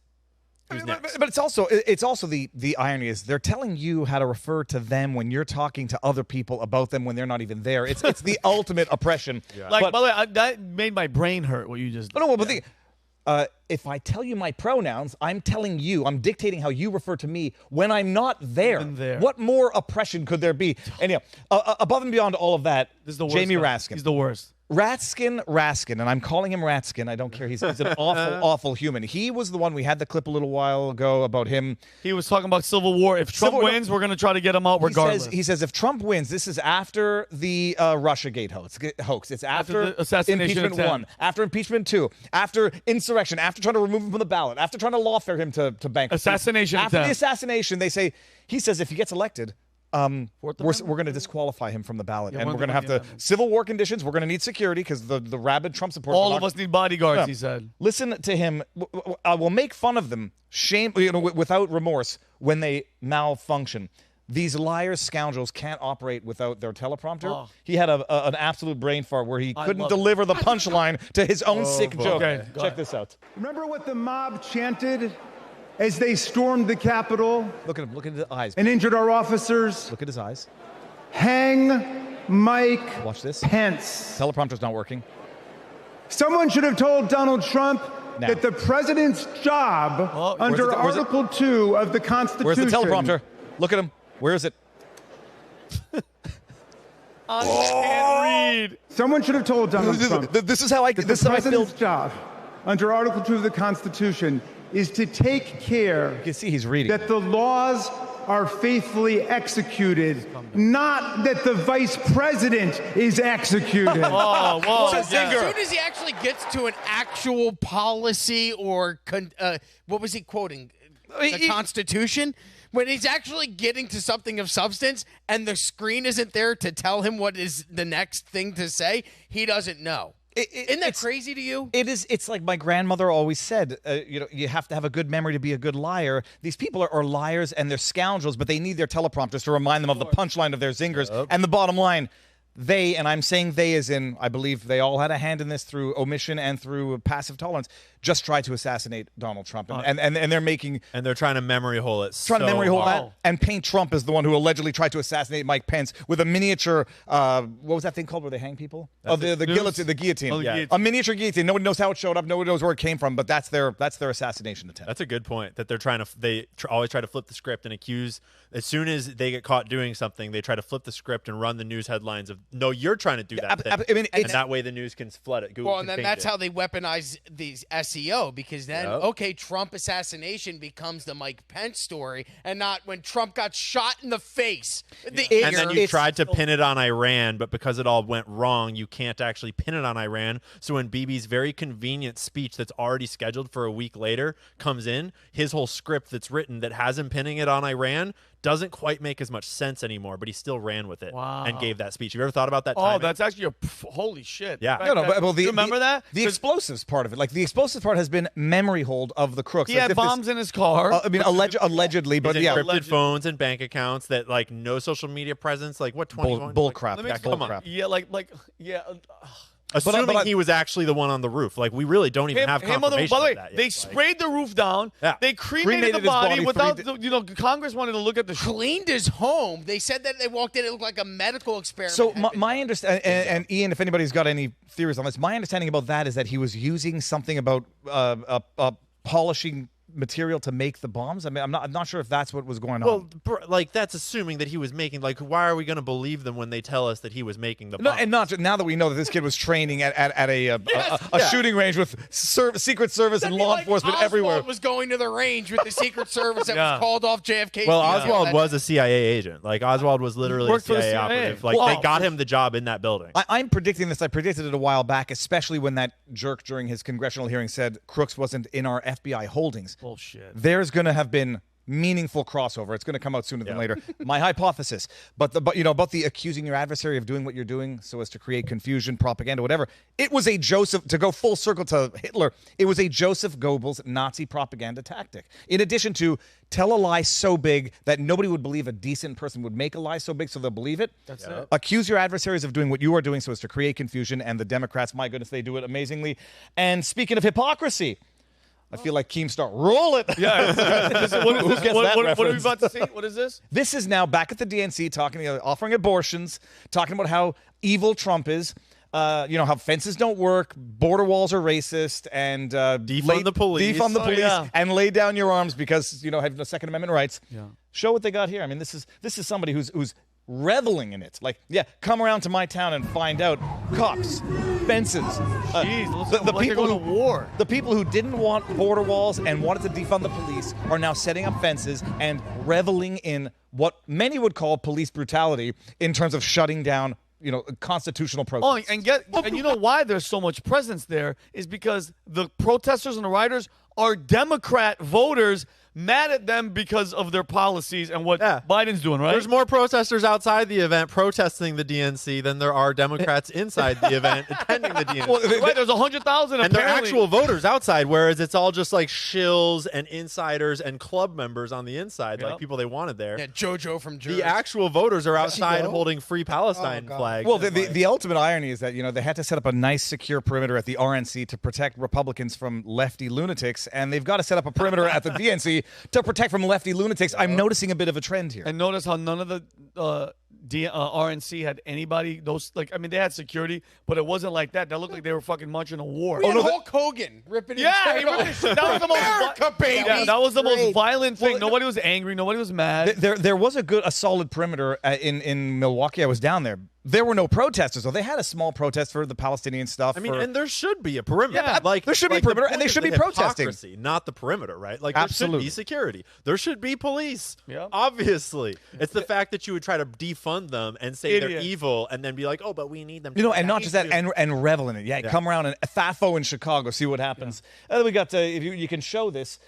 [SPEAKER 3] who's next?
[SPEAKER 2] But it's also the irony is they're telling you how to refer to them when you're talking to other people about them when they're not even there. It's the ultimate oppression.
[SPEAKER 3] Yeah.
[SPEAKER 1] Like,
[SPEAKER 2] But-
[SPEAKER 1] by the way, that made my brain hurt. What you just.
[SPEAKER 2] No, but if I tell you my pronouns, I'm dictating how you refer to me when I'm not there.
[SPEAKER 1] Even there.
[SPEAKER 2] What more oppression could there be? Anyhow, above and beyond all of that,
[SPEAKER 1] This is the worst
[SPEAKER 2] Jamie
[SPEAKER 1] guy.
[SPEAKER 2] Raskin.
[SPEAKER 1] He's the worst.
[SPEAKER 2] Raskin, and I'm calling him Ratskin. I don't care. He's an awful human. He was the one, we had the clip a little while ago about him.
[SPEAKER 1] He was talking about civil war. If Trump wins, we're going to try to get him out regardless.
[SPEAKER 2] He says if Trump wins, this is after the Russiagate hoax. It's after
[SPEAKER 1] the assassination
[SPEAKER 2] impeachment
[SPEAKER 1] attempt.
[SPEAKER 2] 1, after impeachment 2, after insurrection, after trying to remove him from the ballot, after trying to lawfare him to bankruptcy.
[SPEAKER 1] Assassination
[SPEAKER 2] After
[SPEAKER 1] attempt.
[SPEAKER 2] the assassination, he says if he gets elected, we're
[SPEAKER 1] Amendment?
[SPEAKER 2] going to disqualify him from the ballot,
[SPEAKER 1] Yeah,
[SPEAKER 2] and
[SPEAKER 1] one
[SPEAKER 2] we're going to
[SPEAKER 1] thing
[SPEAKER 2] have
[SPEAKER 1] with the
[SPEAKER 2] to
[SPEAKER 1] amendment.
[SPEAKER 2] civil war conditions. We're going to need security because the rabid Trump supporters.
[SPEAKER 1] All of us need bodyguards,
[SPEAKER 2] Yeah.
[SPEAKER 1] he said.
[SPEAKER 2] Listen to him. I will make fun of them, without remorse when they malfunction. These liars, scoundrels can't operate without their teleprompter.
[SPEAKER 1] Oh.
[SPEAKER 2] He had an absolute brain fart where he couldn't
[SPEAKER 1] love it.
[SPEAKER 2] deliver the punchline to his own sick joke.
[SPEAKER 1] Okay, go
[SPEAKER 2] Check
[SPEAKER 1] ahead.
[SPEAKER 2] this out.
[SPEAKER 8] Remember what the mob chanted as they stormed the Capitol
[SPEAKER 2] Look at him. Look at his eyes.
[SPEAKER 8] and injured our officers?
[SPEAKER 2] Look at his eyes.
[SPEAKER 8] Hang Mike
[SPEAKER 2] Watch this.
[SPEAKER 8] Pence.
[SPEAKER 2] Teleprompter's not working.
[SPEAKER 8] Someone should have told Donald Trump
[SPEAKER 2] Now.
[SPEAKER 8] that the president's job
[SPEAKER 1] Oh,
[SPEAKER 8] under
[SPEAKER 2] where's it?
[SPEAKER 8] Article 2 of the Constitution.
[SPEAKER 2] Where's the teleprompter? Look at him. Where is it?
[SPEAKER 1] I can't read.
[SPEAKER 8] Someone should have told Donald Trump
[SPEAKER 2] This is how I.
[SPEAKER 8] that
[SPEAKER 2] This
[SPEAKER 8] the
[SPEAKER 2] is how I feel.
[SPEAKER 8] president's job under Article 2 of the Constitution is to take care
[SPEAKER 2] You can see he's reading.
[SPEAKER 8] that the laws are faithfully executed, not that the vice president is executed.
[SPEAKER 1] Oh, whoa.
[SPEAKER 4] As
[SPEAKER 1] yeah.
[SPEAKER 4] soon as he actually gets to an actual policy or what was he quoting? The Constitution? When he's actually getting to something of substance and the screen isn't there to tell him what is the next thing to say, he doesn't know. Isn't that crazy to you?
[SPEAKER 2] It is. It's like my grandmother always said. You have to have a good memory to be a good liar. These people are liars and they're scoundrels, but they need their teleprompters to remind them of the punchline of their zingers. And the bottom line, they, and I'm saying they as in, I believe they all had a hand in this through omission and through passive tolerance, just tried to assassinate Donald Trump. And they're making...
[SPEAKER 3] And they're trying to memory hole it
[SPEAKER 2] Trying to memory hole that and paint Trump as the one who allegedly tried to assassinate Mike Pence with a miniature, what was that thing called where they hang people? The guillotine. The guillotine.
[SPEAKER 1] Yeah.
[SPEAKER 2] A miniature guillotine. Nobody knows how it showed up. Nobody knows where it came from, but that's their assassination attempt.
[SPEAKER 3] That's a good point, that they're trying to, always try to flip the script and accuse, as soon as they get caught doing something, they try to flip the script and run the news headlines of, no, you're trying to do that thing.
[SPEAKER 2] I mean,
[SPEAKER 3] and that way the news can flood it.
[SPEAKER 4] Well, and then that's how they weaponize these SEO, because then, okay, Trump assassination becomes the Mike Pence story, and not when Trump got shot in the face.
[SPEAKER 3] And then you tried to pin it on Iran, but because it all went wrong, you can't actually pin it on Iran. So when Bibi's very convenient speech that's already scheduled for a week later comes in, his whole script that's written that has him pinning it on Iran doesn't quite make as much sense anymore, but he still ran with it and gave that speech. Have you ever thought about that timing?
[SPEAKER 1] Oh, that's actually holy shit.
[SPEAKER 3] Yeah.
[SPEAKER 1] You remember that?
[SPEAKER 2] The explosives part of it. Like, the explosives part has been memory hold of the crooks.
[SPEAKER 1] He had bombs in his car.
[SPEAKER 2] I mean, allegedly, but
[SPEAKER 3] His
[SPEAKER 2] yeah.
[SPEAKER 3] encrypted phones and bank accounts that, like, no social media presence. Like, what, 21?
[SPEAKER 2] Bull crap.
[SPEAKER 3] Come on.
[SPEAKER 2] Crap.
[SPEAKER 1] Yeah, yeah.
[SPEAKER 3] Assuming he was actually the one on the roof. Like, we really don't even have confirmation
[SPEAKER 1] by the way,
[SPEAKER 3] of that yet.
[SPEAKER 1] they sprayed the roof down.
[SPEAKER 3] Yeah.
[SPEAKER 1] They cremated the
[SPEAKER 2] his body
[SPEAKER 1] body without, Congress wanted to look at the
[SPEAKER 4] cleaned his home. They said that they walked in, it looked like a medical experiment.
[SPEAKER 2] So my understanding, and Ian, if anybody's got any theories on this, my understanding about that is that he was using something about polishing material to make the bombs. I mean, I'm not sure if that's what was going on.
[SPEAKER 3] Well, like, that's assuming that he was making, like, why are we going to believe them when they tell us that he was making the bombs?
[SPEAKER 2] No, and not now that we know that this kid was training at a shooting range with Secret Service and law enforcement everywhere.
[SPEAKER 4] Oswald was going to the range with the Secret Service that was called off JFK.
[SPEAKER 3] Well, Oswald was a CIA agent. Like, Oswald was literally a CIA operative. Like, they got him the job in that building.
[SPEAKER 2] I'm predicting this. I predicted it a while back, especially when that jerk during his congressional hearing said Crooks wasn't in our FBI holdings.
[SPEAKER 1] Bullshit.
[SPEAKER 2] There's going to have been meaningful crossover. It's going to come out sooner than later. My hypothesis. But about the accusing your adversary of doing what you're doing so as to create confusion, propaganda, whatever. It was a to go full circle to Hitler, it was a Joseph Goebbels Nazi propaganda tactic. In addition to tell a lie so big that nobody would believe a decent person would make a lie so big so they'll believe it. That's it. Accuse your adversaries of doing what you are doing so as to create confusion, and the Democrats, my goodness, they do it amazingly. And speaking of hypocrisy, I feel like Keemstar, roll it.
[SPEAKER 1] Yeah. What are we about to see? What is this?
[SPEAKER 2] This is now back at the DNC offering abortions, talking about how evil Trump is. How fences don't work, border walls are racist, and
[SPEAKER 3] defund the police.
[SPEAKER 2] Defund the police and lay down your arms because have the Second Amendment rights. Yeah. Show what they got here. I mean, this is somebody who's reveling in it. Like, come around to my town and find out. Cops, fences.
[SPEAKER 1] Jeez, the people who war.
[SPEAKER 2] The people who didn't want border walls and wanted to defund the police are now setting up fences and reveling in what many would call police brutality in terms of shutting down constitutional protests.
[SPEAKER 1] And you know why there's so much presence there is because the protesters and the rioters are Democrat voters mad at them because of their policies and what Biden's doing, right?
[SPEAKER 3] There's more protesters outside the event protesting the DNC than there are Democrats inside the event attending the DNC.
[SPEAKER 1] Well, there's 100,000
[SPEAKER 3] and they're actual voters outside, whereas it's all just like shills and insiders and club members on the inside, like people they wanted there.
[SPEAKER 4] Yeah, JoJo from Jersey.
[SPEAKER 3] The actual voters are outside holding Free Palestine flags.
[SPEAKER 2] Well, the ultimate irony is that they had to set up a nice secure perimeter at the RNC to protect Republicans from lefty lunatics, and they've got to set up a perimeter at the DNC to protect from lefty lunatics. I'm noticing a bit of a trend here.
[SPEAKER 1] And notice how none of the RNC had anybody. They had security, but it wasn't like that. That looked like they were fucking marching a war.
[SPEAKER 4] Hulk Hogan ripping his
[SPEAKER 1] that was the most
[SPEAKER 4] baby.
[SPEAKER 1] Yeah, that was the most violent thing. Nobody was angry. Nobody was mad.
[SPEAKER 2] There was a solid perimeter in Milwaukee. I was down there. There were no protesters, though. They had a small protest for the Palestinian stuff.
[SPEAKER 3] I mean, and there should be a perimeter.
[SPEAKER 2] Yeah, there should be a perimeter, and they should be protesting.
[SPEAKER 3] Not the perimeter, right? Like,
[SPEAKER 2] absolutely.
[SPEAKER 3] There should be security. There should be police.
[SPEAKER 1] Yeah.
[SPEAKER 3] Obviously. It's the fact that you would try to defund them and say they're evil and then be like, oh, but we need them.
[SPEAKER 2] And not just that, and revel in it. Yeah, come around and Thafo in Chicago, see what happens. We got, if you can show this,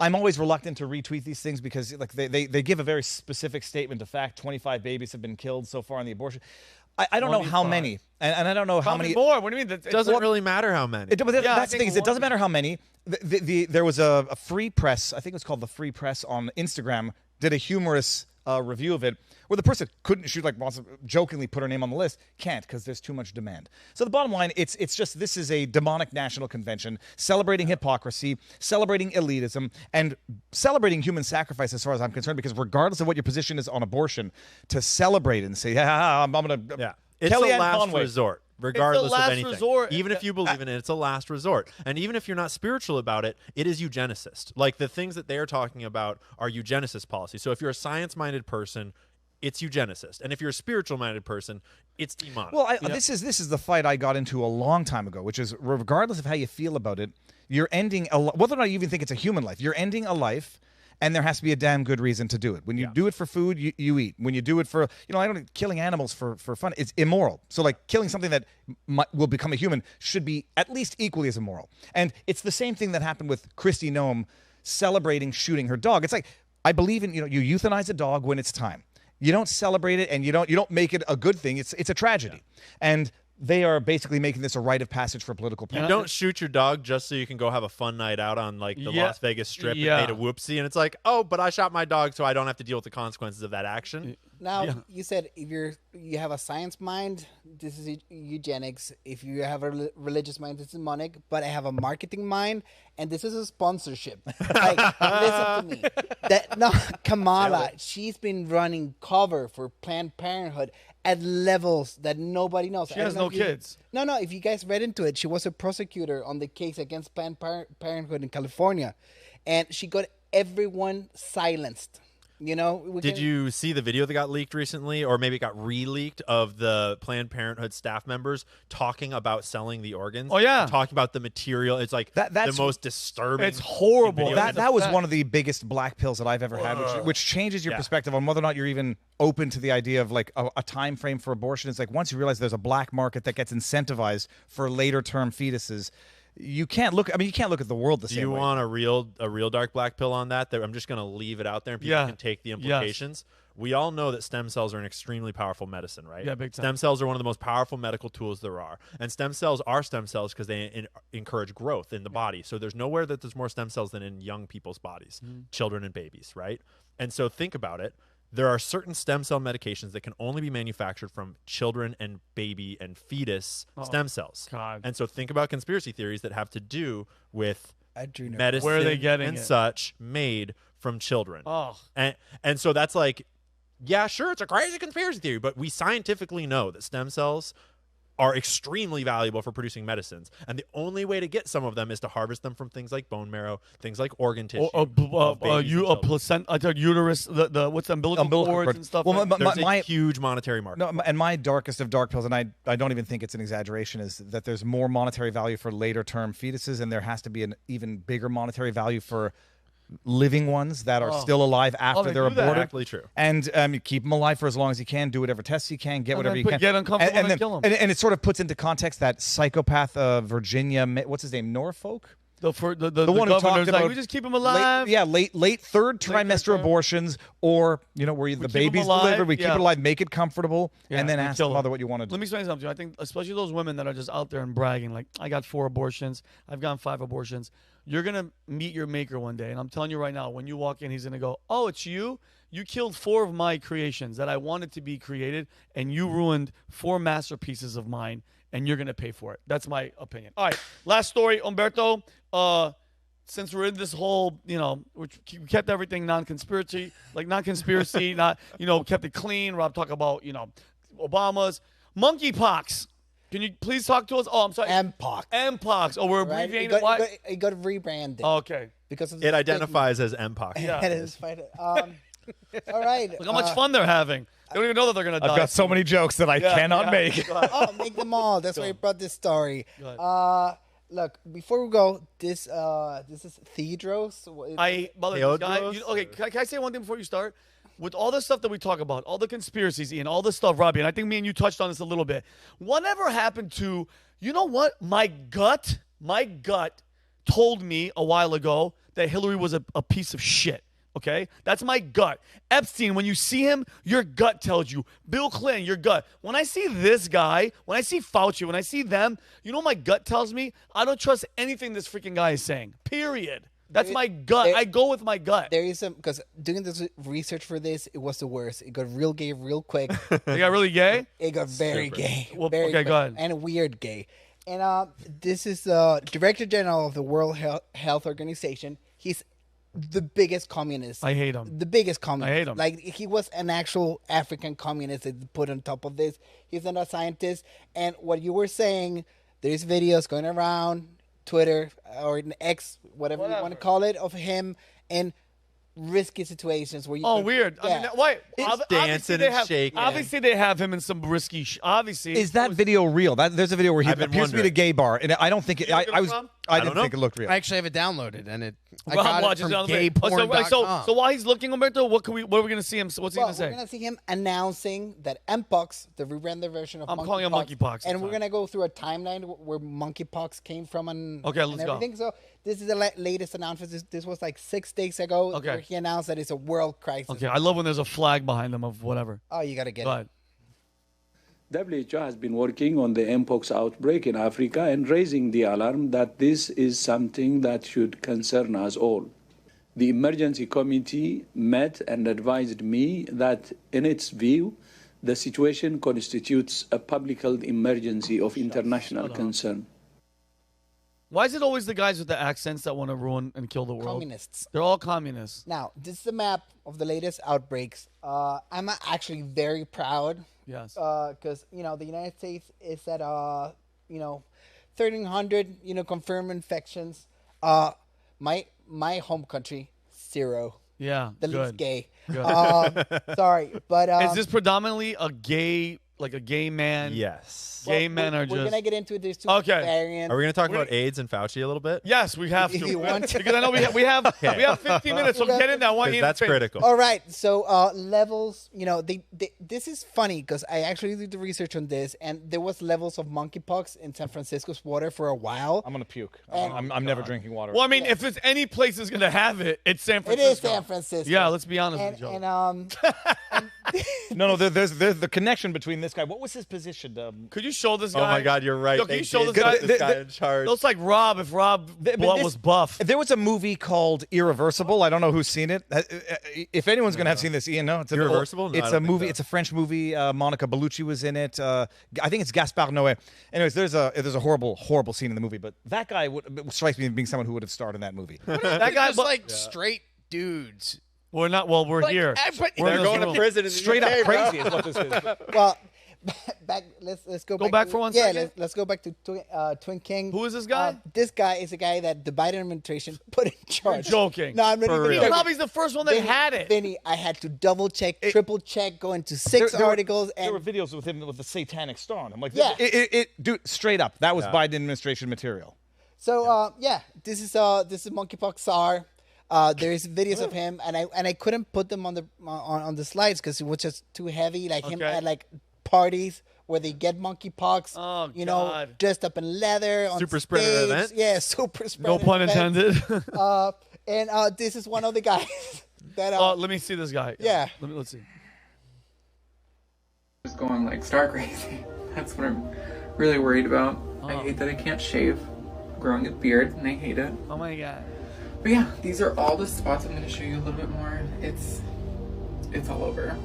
[SPEAKER 2] I'm always reluctant to retweet these things because they give a very specific statement of fact. 25 babies have been killed so far in the abortion. I don't know how many, and I don't know how many
[SPEAKER 1] more. What do you mean?
[SPEAKER 3] It doesn't really matter how many.
[SPEAKER 2] That's the thing. It doesn't matter how many. There was a free press. I think it was called the Free Press on Instagram. Did a humorous review of it where the person couldn't shoot, like wants to jokingly put her name on the list, can't because there's too much demand. So the bottom line, it's just this is a demonic national convention celebrating hypocrisy, celebrating elitism, and celebrating human sacrifice as far as I'm concerned, because regardless of what your position is on abortion, to celebrate and say, yeah, I'm going to...
[SPEAKER 3] Yeah. It's a last resort. Regardless of anything,
[SPEAKER 1] resort.
[SPEAKER 3] Even if you believe in it, it's a last resort. And even if you're not spiritual about it, it is eugenicist. Like the things that they're talking about are eugenicist policy. So if you're a science-minded person, it's eugenicist, and if you're a spiritual-minded person, it's demonic.
[SPEAKER 2] Well, this is the fight I got into a long time ago, which is regardless of how you feel about it, you're ending whether or not you even think it's a human life, you're ending a life. And there has to be a damn good reason to do it. When you do it for food, you eat. When you do it for, killing animals for fun, it's immoral. So like killing something that will become a human should be at least equally as immoral. And it's the same thing that happened with Kristi Noem celebrating shooting her dog. It's like, I believe in, you euthanize a dog when it's time. You don't celebrate it, and you don't make it a good thing. It's a tragedy. And they are basically making this a rite of passage for political parties.
[SPEAKER 3] You don't shoot your dog just so you can go have a fun night out on like the Las Vegas Strip and made a whoopsie, and it's like, oh, but I shot my dog so I don't have to deal with the consequences of that action.
[SPEAKER 5] Now, you said if you have a science mind, this is eugenics. If you have a religious mind, this is demonic. But I have a marketing mind, and this is a sponsorship. Like, listen to me. Kamala, she's been running cover for Planned Parenthood at levels that nobody knows.
[SPEAKER 1] She has no kids.
[SPEAKER 5] No. If you guys read into it, she was a prosecutor on the case against Planned Parenthood in California, and she got everyone silenced.
[SPEAKER 3] Did you see the video that got leaked recently, or maybe it got re-leaked, of the Planned Parenthood staff members talking about selling the organs?
[SPEAKER 1] Oh yeah,
[SPEAKER 3] talking about the material. It's like that's the most disturbing.
[SPEAKER 1] It's horrible.
[SPEAKER 2] That was one of the biggest black pills that I've ever had, which changes your perspective on whether or not you're even open to the idea of like a time frame for abortion. It's like once you realize there's a black market that gets incentivized for later term fetuses. You can't look at the world the same way.
[SPEAKER 3] Do you want a real dark black pill on that? I'm just going to leave it out there and people can take the implications. Yes. We all know that stem cells are an extremely powerful medicine, right?
[SPEAKER 1] Yeah, big time.
[SPEAKER 3] Stem cells are one of the most powerful medical tools there are. And stem cells are stem cells because they encourage growth in the body. So there's nowhere that there's more stem cells than in young people's bodies, children and babies, right? And so think about it. There are certain stem cell medications that can only be manufactured from children and baby and fetus stem cells.
[SPEAKER 1] God.
[SPEAKER 3] And so think about conspiracy theories that have to do with medicine
[SPEAKER 1] where are they getting
[SPEAKER 3] and
[SPEAKER 1] it?
[SPEAKER 3] Such made from children.
[SPEAKER 1] Oh.
[SPEAKER 3] And so that's like, yeah, sure, it's a crazy conspiracy theory, but we scientifically know that stem cells are extremely valuable for producing medicines, and the only way to get some of them is to harvest them from things like bone marrow, things like organ tissue,
[SPEAKER 1] a placenta, uterus, the what's the umbilical cords and stuff.
[SPEAKER 3] Well, there's a huge monetary market.
[SPEAKER 2] No, and my darkest of dark pills, and I don't even think it's an exaggeration, is that there's more monetary value for later term fetuses, and there has to be an even bigger monetary value for living ones that are still alive after they're aborted.
[SPEAKER 3] Exactly true.
[SPEAKER 2] And you keep them alive for as long as you can, do whatever tests you can, get whatever you can.
[SPEAKER 1] Get uncomfortable and kill them.
[SPEAKER 2] And it sort of puts into context that psychopath Virginia, what's his name, Norfolk?
[SPEAKER 1] The
[SPEAKER 2] one who talked about
[SPEAKER 1] we just keep them alive.
[SPEAKER 2] Late third trimester abortions, or where the baby's delivered, we keep it alive, make it comfortable, and then ask the mother what you want to do.
[SPEAKER 1] Let me explain something. I think especially those women that are just out there and bragging, like, I got 4 abortions, I've gotten 5 abortions. You're gonna meet your maker one day, and I'm telling you right now, when you walk in, he's gonna go, "Oh, it's you. You killed 4 of my creations that I wanted to be created, and you ruined 4 masterpieces of mine, and you're gonna pay for it." That's my opinion. All right, last story, Umberto. Since we're in this whole, we kept everything non-conspiracy, not, kept it clean. Rob talk about, Obama's monkeypox. Can you please talk to us? Oh, I'm sorry.
[SPEAKER 5] Mpox.
[SPEAKER 1] Oh, we're abbreviating it.
[SPEAKER 5] It got rebranded.
[SPEAKER 1] Okay.
[SPEAKER 5] Because of
[SPEAKER 3] it identifies as Mpox.
[SPEAKER 5] Yeah. It is. All right.
[SPEAKER 1] Look how much fun they're having. They don't even know that they're going to die.
[SPEAKER 2] I've got so many jokes that I cannot make.
[SPEAKER 5] Make them all. That's why I brought this story. Look, before we go, this is Theodros.
[SPEAKER 1] Can I say one thing before you start? With all the stuff that we talk about, all the conspiracies, Ian, all the stuff, Robbie, and I think me and you touched on this a little bit. Whatever happened to, you know what? My gut told me a while ago that Hillary was a piece of shit. Okay? That's my gut. Epstein, when you see him, your gut tells you. Bill Clinton, your gut. When I see this guy, when I see Fauci, when I see them, you know what my gut tells me? I don't trust anything this freaking guy is saying. Period. That's my gut. I go with my gut.
[SPEAKER 5] There is some, because doing this research for this, it was the worst. It got real gay real quick.
[SPEAKER 1] It got really gay?
[SPEAKER 5] It got very gay.
[SPEAKER 1] Well,
[SPEAKER 5] very
[SPEAKER 1] okay,
[SPEAKER 5] quick,
[SPEAKER 1] go ahead.
[SPEAKER 5] And weird gay. And this is the Director General of the World Health Organization. He's the biggest communist.
[SPEAKER 1] I hate him.
[SPEAKER 5] The biggest communist.
[SPEAKER 1] I hate him.
[SPEAKER 5] Like, he was an actual African communist that put on top of this. He's not a scientist. And what you were saying, there's videos going around Twitter or an X, whatever you want to call it, of him in risky situations where you.
[SPEAKER 1] Weird.
[SPEAKER 5] Yeah.
[SPEAKER 1] I mean, why?
[SPEAKER 3] It's dancing and shaking.
[SPEAKER 1] Obviously, they have him in some risky. Obviously,
[SPEAKER 2] Is that video real? There's a video where he
[SPEAKER 3] I've been
[SPEAKER 2] appears to be at a
[SPEAKER 3] wondering.
[SPEAKER 2] gay bar, and I don't think it. I didn't think it looked real.
[SPEAKER 4] I actually have it downloaded, and I
[SPEAKER 1] Rob
[SPEAKER 4] got it
[SPEAKER 1] watches
[SPEAKER 4] from
[SPEAKER 1] it on the video.
[SPEAKER 4] gayporn.com.
[SPEAKER 1] So while he's looking, Umberto, what are we going to see him? What's he
[SPEAKER 5] Well,
[SPEAKER 1] going to say?
[SPEAKER 5] we're going to see him announcing that Mpox, the rebranded version of
[SPEAKER 1] I'm
[SPEAKER 5] monkeypox.
[SPEAKER 1] calling it monkeypox,
[SPEAKER 5] And
[SPEAKER 1] that's
[SPEAKER 5] we're
[SPEAKER 1] fine.
[SPEAKER 5] going to go through a timeline where monkeypox came from and,
[SPEAKER 1] Okay, let's
[SPEAKER 5] and
[SPEAKER 1] go.
[SPEAKER 5] everything. So this is the latest announcement. This was like 6 days ago
[SPEAKER 1] Okay.
[SPEAKER 5] where he announced that it's a world crisis.
[SPEAKER 1] Okay, I love when there's a flag behind them of whatever.
[SPEAKER 5] Oh, you got to get
[SPEAKER 1] Go
[SPEAKER 5] it.
[SPEAKER 1] ahead.
[SPEAKER 9] WHO has been working on the mpox outbreak in Africa and raising the alarm that this is something that should concern us all. The emergency committee met and advised me that, in its view, the situation constitutes a public health emergency of international concern.
[SPEAKER 1] Why is it always the guys with the accents that want to ruin and kill the world?
[SPEAKER 5] Communists.
[SPEAKER 1] They're all communists.
[SPEAKER 5] Now, this is the map of the latest outbreaks. I'm actually very proud.
[SPEAKER 1] Yes.
[SPEAKER 5] Because, the United States is at, 1,300, confirmed infections. My home country, 0.
[SPEAKER 1] Yeah.
[SPEAKER 5] The
[SPEAKER 1] good.
[SPEAKER 5] least gay.
[SPEAKER 1] Good.
[SPEAKER 5] Sorry, but
[SPEAKER 1] Is this predominantly a gay man?
[SPEAKER 3] Yes.
[SPEAKER 1] Gay men are
[SPEAKER 5] we're
[SPEAKER 1] just.
[SPEAKER 5] gonna get into it. There's two
[SPEAKER 1] Okay.
[SPEAKER 5] variants.
[SPEAKER 3] Are we going to talk about AIDS and Fauci a little bit?
[SPEAKER 1] Yes, we have to.
[SPEAKER 5] If you want to.
[SPEAKER 1] Because I know we have 15 minutes, so get in there. I want you to
[SPEAKER 3] That's
[SPEAKER 1] finish.
[SPEAKER 3] critical.
[SPEAKER 5] All right, so levels. This is funny because I actually did the research on this, and there was levels of monkeypox in San Francisco's water for a while.
[SPEAKER 2] I'm gonna puke. I'm never drinking water.
[SPEAKER 1] Well, I mean, if there's any place that's going to have it, it's San
[SPEAKER 5] It
[SPEAKER 1] Francisco.
[SPEAKER 5] is San Francisco.
[SPEAKER 1] Yeah, let's be honest
[SPEAKER 5] and,
[SPEAKER 1] with each other.
[SPEAKER 5] and
[SPEAKER 2] No, there's the connection between this guy. What was his position?
[SPEAKER 1] Could you show this guy?
[SPEAKER 3] Oh my God, you're right.
[SPEAKER 1] Yo, can
[SPEAKER 3] They
[SPEAKER 1] you show
[SPEAKER 3] did
[SPEAKER 1] this guy?
[SPEAKER 3] put this guy in charge.
[SPEAKER 1] Looks like Rob if Rob was buff.
[SPEAKER 2] There was a movie called Irreversible. I don't know who's seen it. If anyone's going to have seen this, Ian, no. It's
[SPEAKER 3] Irreversible? No, I
[SPEAKER 2] It's
[SPEAKER 3] don't
[SPEAKER 2] a
[SPEAKER 3] think
[SPEAKER 2] movie.
[SPEAKER 3] so.
[SPEAKER 2] It's a French movie. Monica Bellucci was in it. I think it's Gaspard Noé. Anyways, there's a horrible scene in the movie, but that guy strikes me as being someone who would have starred in that movie.
[SPEAKER 1] That guy,
[SPEAKER 4] just straight dudes.
[SPEAKER 1] we're not. Well, we're here.
[SPEAKER 4] But
[SPEAKER 1] We're in
[SPEAKER 3] They're
[SPEAKER 1] this
[SPEAKER 3] going to
[SPEAKER 1] room.
[SPEAKER 3] prison in the
[SPEAKER 2] Straight
[SPEAKER 3] UK,
[SPEAKER 2] up
[SPEAKER 3] bro.
[SPEAKER 2] crazy is what this is.
[SPEAKER 5] well, back. Let's go.
[SPEAKER 1] Go back
[SPEAKER 5] to,
[SPEAKER 1] for 1
[SPEAKER 5] yeah,
[SPEAKER 1] second.
[SPEAKER 5] let's go back to Twin King.
[SPEAKER 1] Who is this guy?
[SPEAKER 5] This guy is a guy that the Biden administration put in charge.
[SPEAKER 1] You're joking.
[SPEAKER 5] No, I'm not
[SPEAKER 3] For
[SPEAKER 5] even
[SPEAKER 3] real.
[SPEAKER 5] joking.
[SPEAKER 1] Probably the first one that had it.
[SPEAKER 5] Vinny, I had to double check, triple check, go into 6
[SPEAKER 2] There were-
[SPEAKER 5] articles,
[SPEAKER 2] There were
[SPEAKER 5] and
[SPEAKER 2] videos with him with the satanic star on him. Like,
[SPEAKER 5] Yeah.
[SPEAKER 2] dude, straight up, that was Biden administration material.
[SPEAKER 5] so this is monkeypox SAR. There's videos of him, and I couldn't put them on the slides because it was just too heavy. Like him
[SPEAKER 1] Okay.
[SPEAKER 5] at like parties where they get monkeypox.
[SPEAKER 1] Oh,
[SPEAKER 5] you know,
[SPEAKER 1] God.
[SPEAKER 5] dressed up in leather on
[SPEAKER 3] Super spreader
[SPEAKER 5] stage.
[SPEAKER 3] event?
[SPEAKER 5] Yeah, super spreader.
[SPEAKER 1] No pun
[SPEAKER 5] event.
[SPEAKER 1] intended.
[SPEAKER 5] And this is one of the guys that.
[SPEAKER 1] Let me see this guy.
[SPEAKER 5] Yeah.
[SPEAKER 1] Let's see.
[SPEAKER 10] Just going like star crazy. That's what I'm really worried about. I hate that I can't shave. Growing a beard, and I hate it.
[SPEAKER 1] Oh my God.
[SPEAKER 10] But yeah, these are all the spots. I'm going to show you a little bit more. It's all over.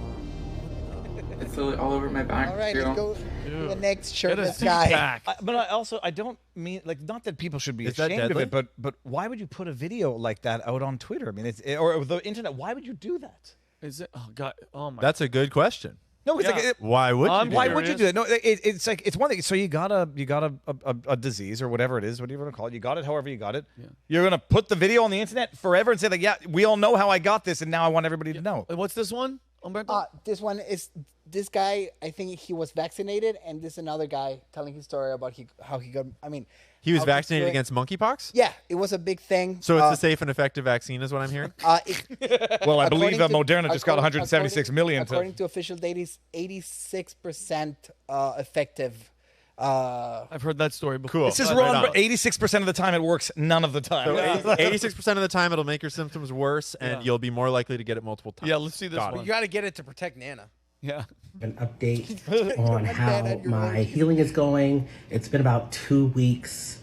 [SPEAKER 10] It's literally all over my back.
[SPEAKER 5] All right,
[SPEAKER 10] too.
[SPEAKER 5] let's go to the next
[SPEAKER 1] Get a
[SPEAKER 5] shirtless
[SPEAKER 1] six
[SPEAKER 5] guy.
[SPEAKER 1] pack.
[SPEAKER 2] But I don't mean like not that people should be
[SPEAKER 3] Is that
[SPEAKER 2] ashamed of
[SPEAKER 3] deadly?
[SPEAKER 2] it, but why would you put a video like that out on Twitter? I mean, or the internet. Why would you do that?
[SPEAKER 1] Is it? Oh God. Oh my.
[SPEAKER 3] That's a good question.
[SPEAKER 2] No, it's
[SPEAKER 1] Yeah.
[SPEAKER 2] like
[SPEAKER 3] Why would you?
[SPEAKER 2] why
[SPEAKER 3] do
[SPEAKER 2] would you
[SPEAKER 3] that?
[SPEAKER 2] do that? No, it's like it's one thing. So you got a disease or whatever it is, whatever you want to call it. You got it, however you got it. Yeah. You're gonna put the video on the internet forever and say like, yeah, we all know how I got this, and now I want everybody to know.
[SPEAKER 1] What's this one? Umberto?
[SPEAKER 5] This one is this guy. I think he was vaccinated, and this another guy telling his story about how he got. I mean,
[SPEAKER 3] He was
[SPEAKER 5] how
[SPEAKER 3] vaccinated
[SPEAKER 5] doing-
[SPEAKER 3] against monkeypox?
[SPEAKER 5] Yeah, it was a big thing.
[SPEAKER 3] So it's a safe and effective vaccine, is what I'm hearing?
[SPEAKER 2] Well, I believe
[SPEAKER 5] according to-
[SPEAKER 2] Moderna just got 176 million.
[SPEAKER 5] According to official data, is 86% effective.
[SPEAKER 1] I've heard that story before.
[SPEAKER 3] Cool.
[SPEAKER 2] This is
[SPEAKER 3] Right
[SPEAKER 2] wrong,
[SPEAKER 3] on.
[SPEAKER 2] but 86% of the time it works. None of the time.
[SPEAKER 3] So 86% of the time, it'll make your symptoms worse, and you'll be more likely to get it multiple times.
[SPEAKER 1] Yeah, let's see this
[SPEAKER 3] Got it.
[SPEAKER 1] one.
[SPEAKER 4] You got to get it to protect Nana.
[SPEAKER 1] Yeah.
[SPEAKER 11] An update on how my healing is going. It's been about 2 weeks.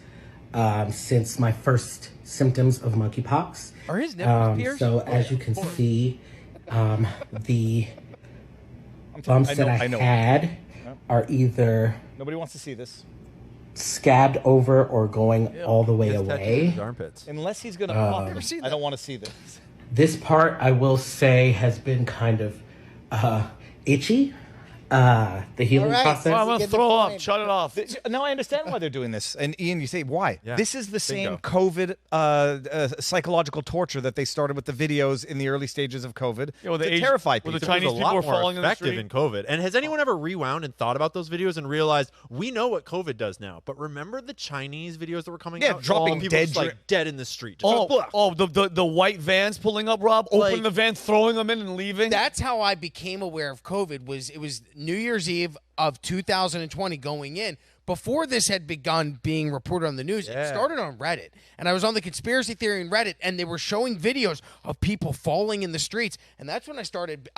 [SPEAKER 11] since my first symptoms of monkeypox.
[SPEAKER 4] Are his nipples pierced?
[SPEAKER 11] So as you can see, the bumps that I had are either
[SPEAKER 2] nobody wants to see this,
[SPEAKER 11] scabbed over or going all the way away.
[SPEAKER 3] Armpits.
[SPEAKER 2] Unless he's gonna pop them. I don't want to see this.
[SPEAKER 11] This part, I will say, has been kind of itchy. The healing process.
[SPEAKER 1] I'm gonna throw up. Shut it off.
[SPEAKER 2] Now I understand why they're doing this. And Ian, you say why?
[SPEAKER 3] Yeah.
[SPEAKER 2] This is the same COVID psychological torture that they started with the videos in the early stages of COVID to terrify people.
[SPEAKER 1] The Chinese people were falling in the street.
[SPEAKER 3] In COVID. And has anyone ever rewound and thought about those videos and realized we know what COVID does now? But remember the Chinese videos that were coming out?
[SPEAKER 2] Dropping
[SPEAKER 3] people
[SPEAKER 2] dead,
[SPEAKER 3] just, like dead in the street.
[SPEAKER 1] The white vans pulling up, Rob, opening the van, throwing them in, and leaving.
[SPEAKER 4] That's how I became aware of COVID. It was New Year's Eve of 2020 going in. Before this had begun being reported on the news, it started on Reddit. And I was on the conspiracy theory in Reddit, and they were showing videos of people falling in the streets. And that's when I started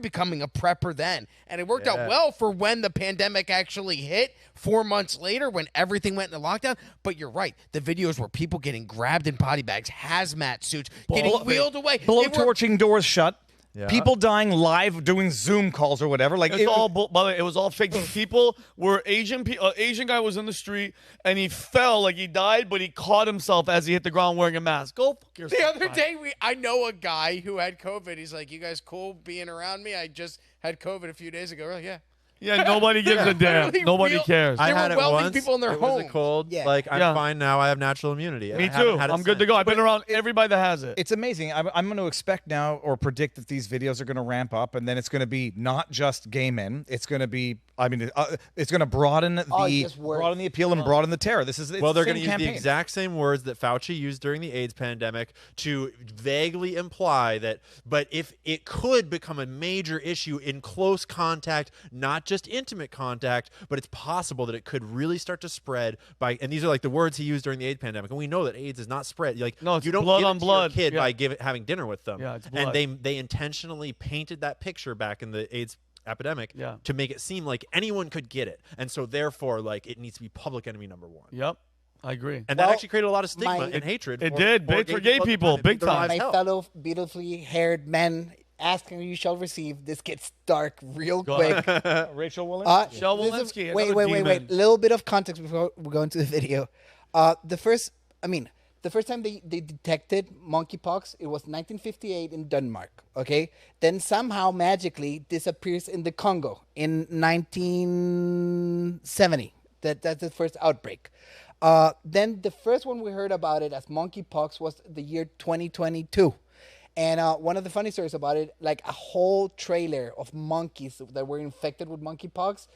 [SPEAKER 4] becoming a prepper then. And it worked out well for when the pandemic actually hit 4 months later when everything went into lockdown. But you're right. The videos were people getting grabbed in body bags, hazmat suits, getting wheeled away.
[SPEAKER 2] Blowtorching doors shut. Yeah. People dying live doing Zoom calls or whatever. Like
[SPEAKER 1] it was all fake. People were Asian guy was in the street and he fell, like he died, but he caught himself as he hit the ground wearing a mask. Go fuck yourself.
[SPEAKER 4] The other day, I know a guy who had COVID. He's like, "You guys cool being around me? I just had COVID a few days ago." We're like, yeah.
[SPEAKER 1] Yeah, nobody gives a damn. Nobody cares.
[SPEAKER 3] I had it once.
[SPEAKER 4] People in their home.
[SPEAKER 3] Was a cold. Yeah. Like I'm fine now. I have natural immunity.
[SPEAKER 1] Me too. I'm good to go. I've been around everybody that has it.
[SPEAKER 2] It's amazing. I'm going to expect now or predict that these videos are going to ramp up, and then it's going to be not just gay men. It's going to be. I mean, it's going to broaden the appeal and broaden the terror. They're
[SPEAKER 3] going to use the exact same words that Fauci used during the AIDS pandemic to vaguely imply that. But if it could become a major issue in close contact, not just intimate contact, but it's possible that it could really start to spread by. And these are like the words he used during the AIDS pandemic. And we know that AIDS is not spread. Like
[SPEAKER 1] no, it's
[SPEAKER 3] you don't
[SPEAKER 1] blood
[SPEAKER 3] give
[SPEAKER 1] on
[SPEAKER 3] it to
[SPEAKER 1] blood
[SPEAKER 3] your kid by having dinner with them.
[SPEAKER 1] Yeah, it's blood.
[SPEAKER 3] And they intentionally painted that picture back in the AIDS epidemic to make it seem like anyone could get it, and so therefore like it needs to be public enemy number one.
[SPEAKER 1] Yep, I agree.
[SPEAKER 3] And that actually created a lot of stigma and hatred.
[SPEAKER 1] It did big for gay people, big time.
[SPEAKER 5] My fellow beautifully haired men asking you shall receive. This gets dark real quick.
[SPEAKER 2] Rachel Walensky.
[SPEAKER 1] Michelle Walensky.
[SPEAKER 5] Wait. Little bit of context before we go into the video. The first time they detected monkeypox, it was 1958 in Denmark, okay? Then somehow magically disappears in the Congo in 1970. That's the first outbreak. Then the first one we heard about it as monkeypox was the year 2022. And one of the funny stories about it, like a whole trailer of monkeys that were infected with monkeypox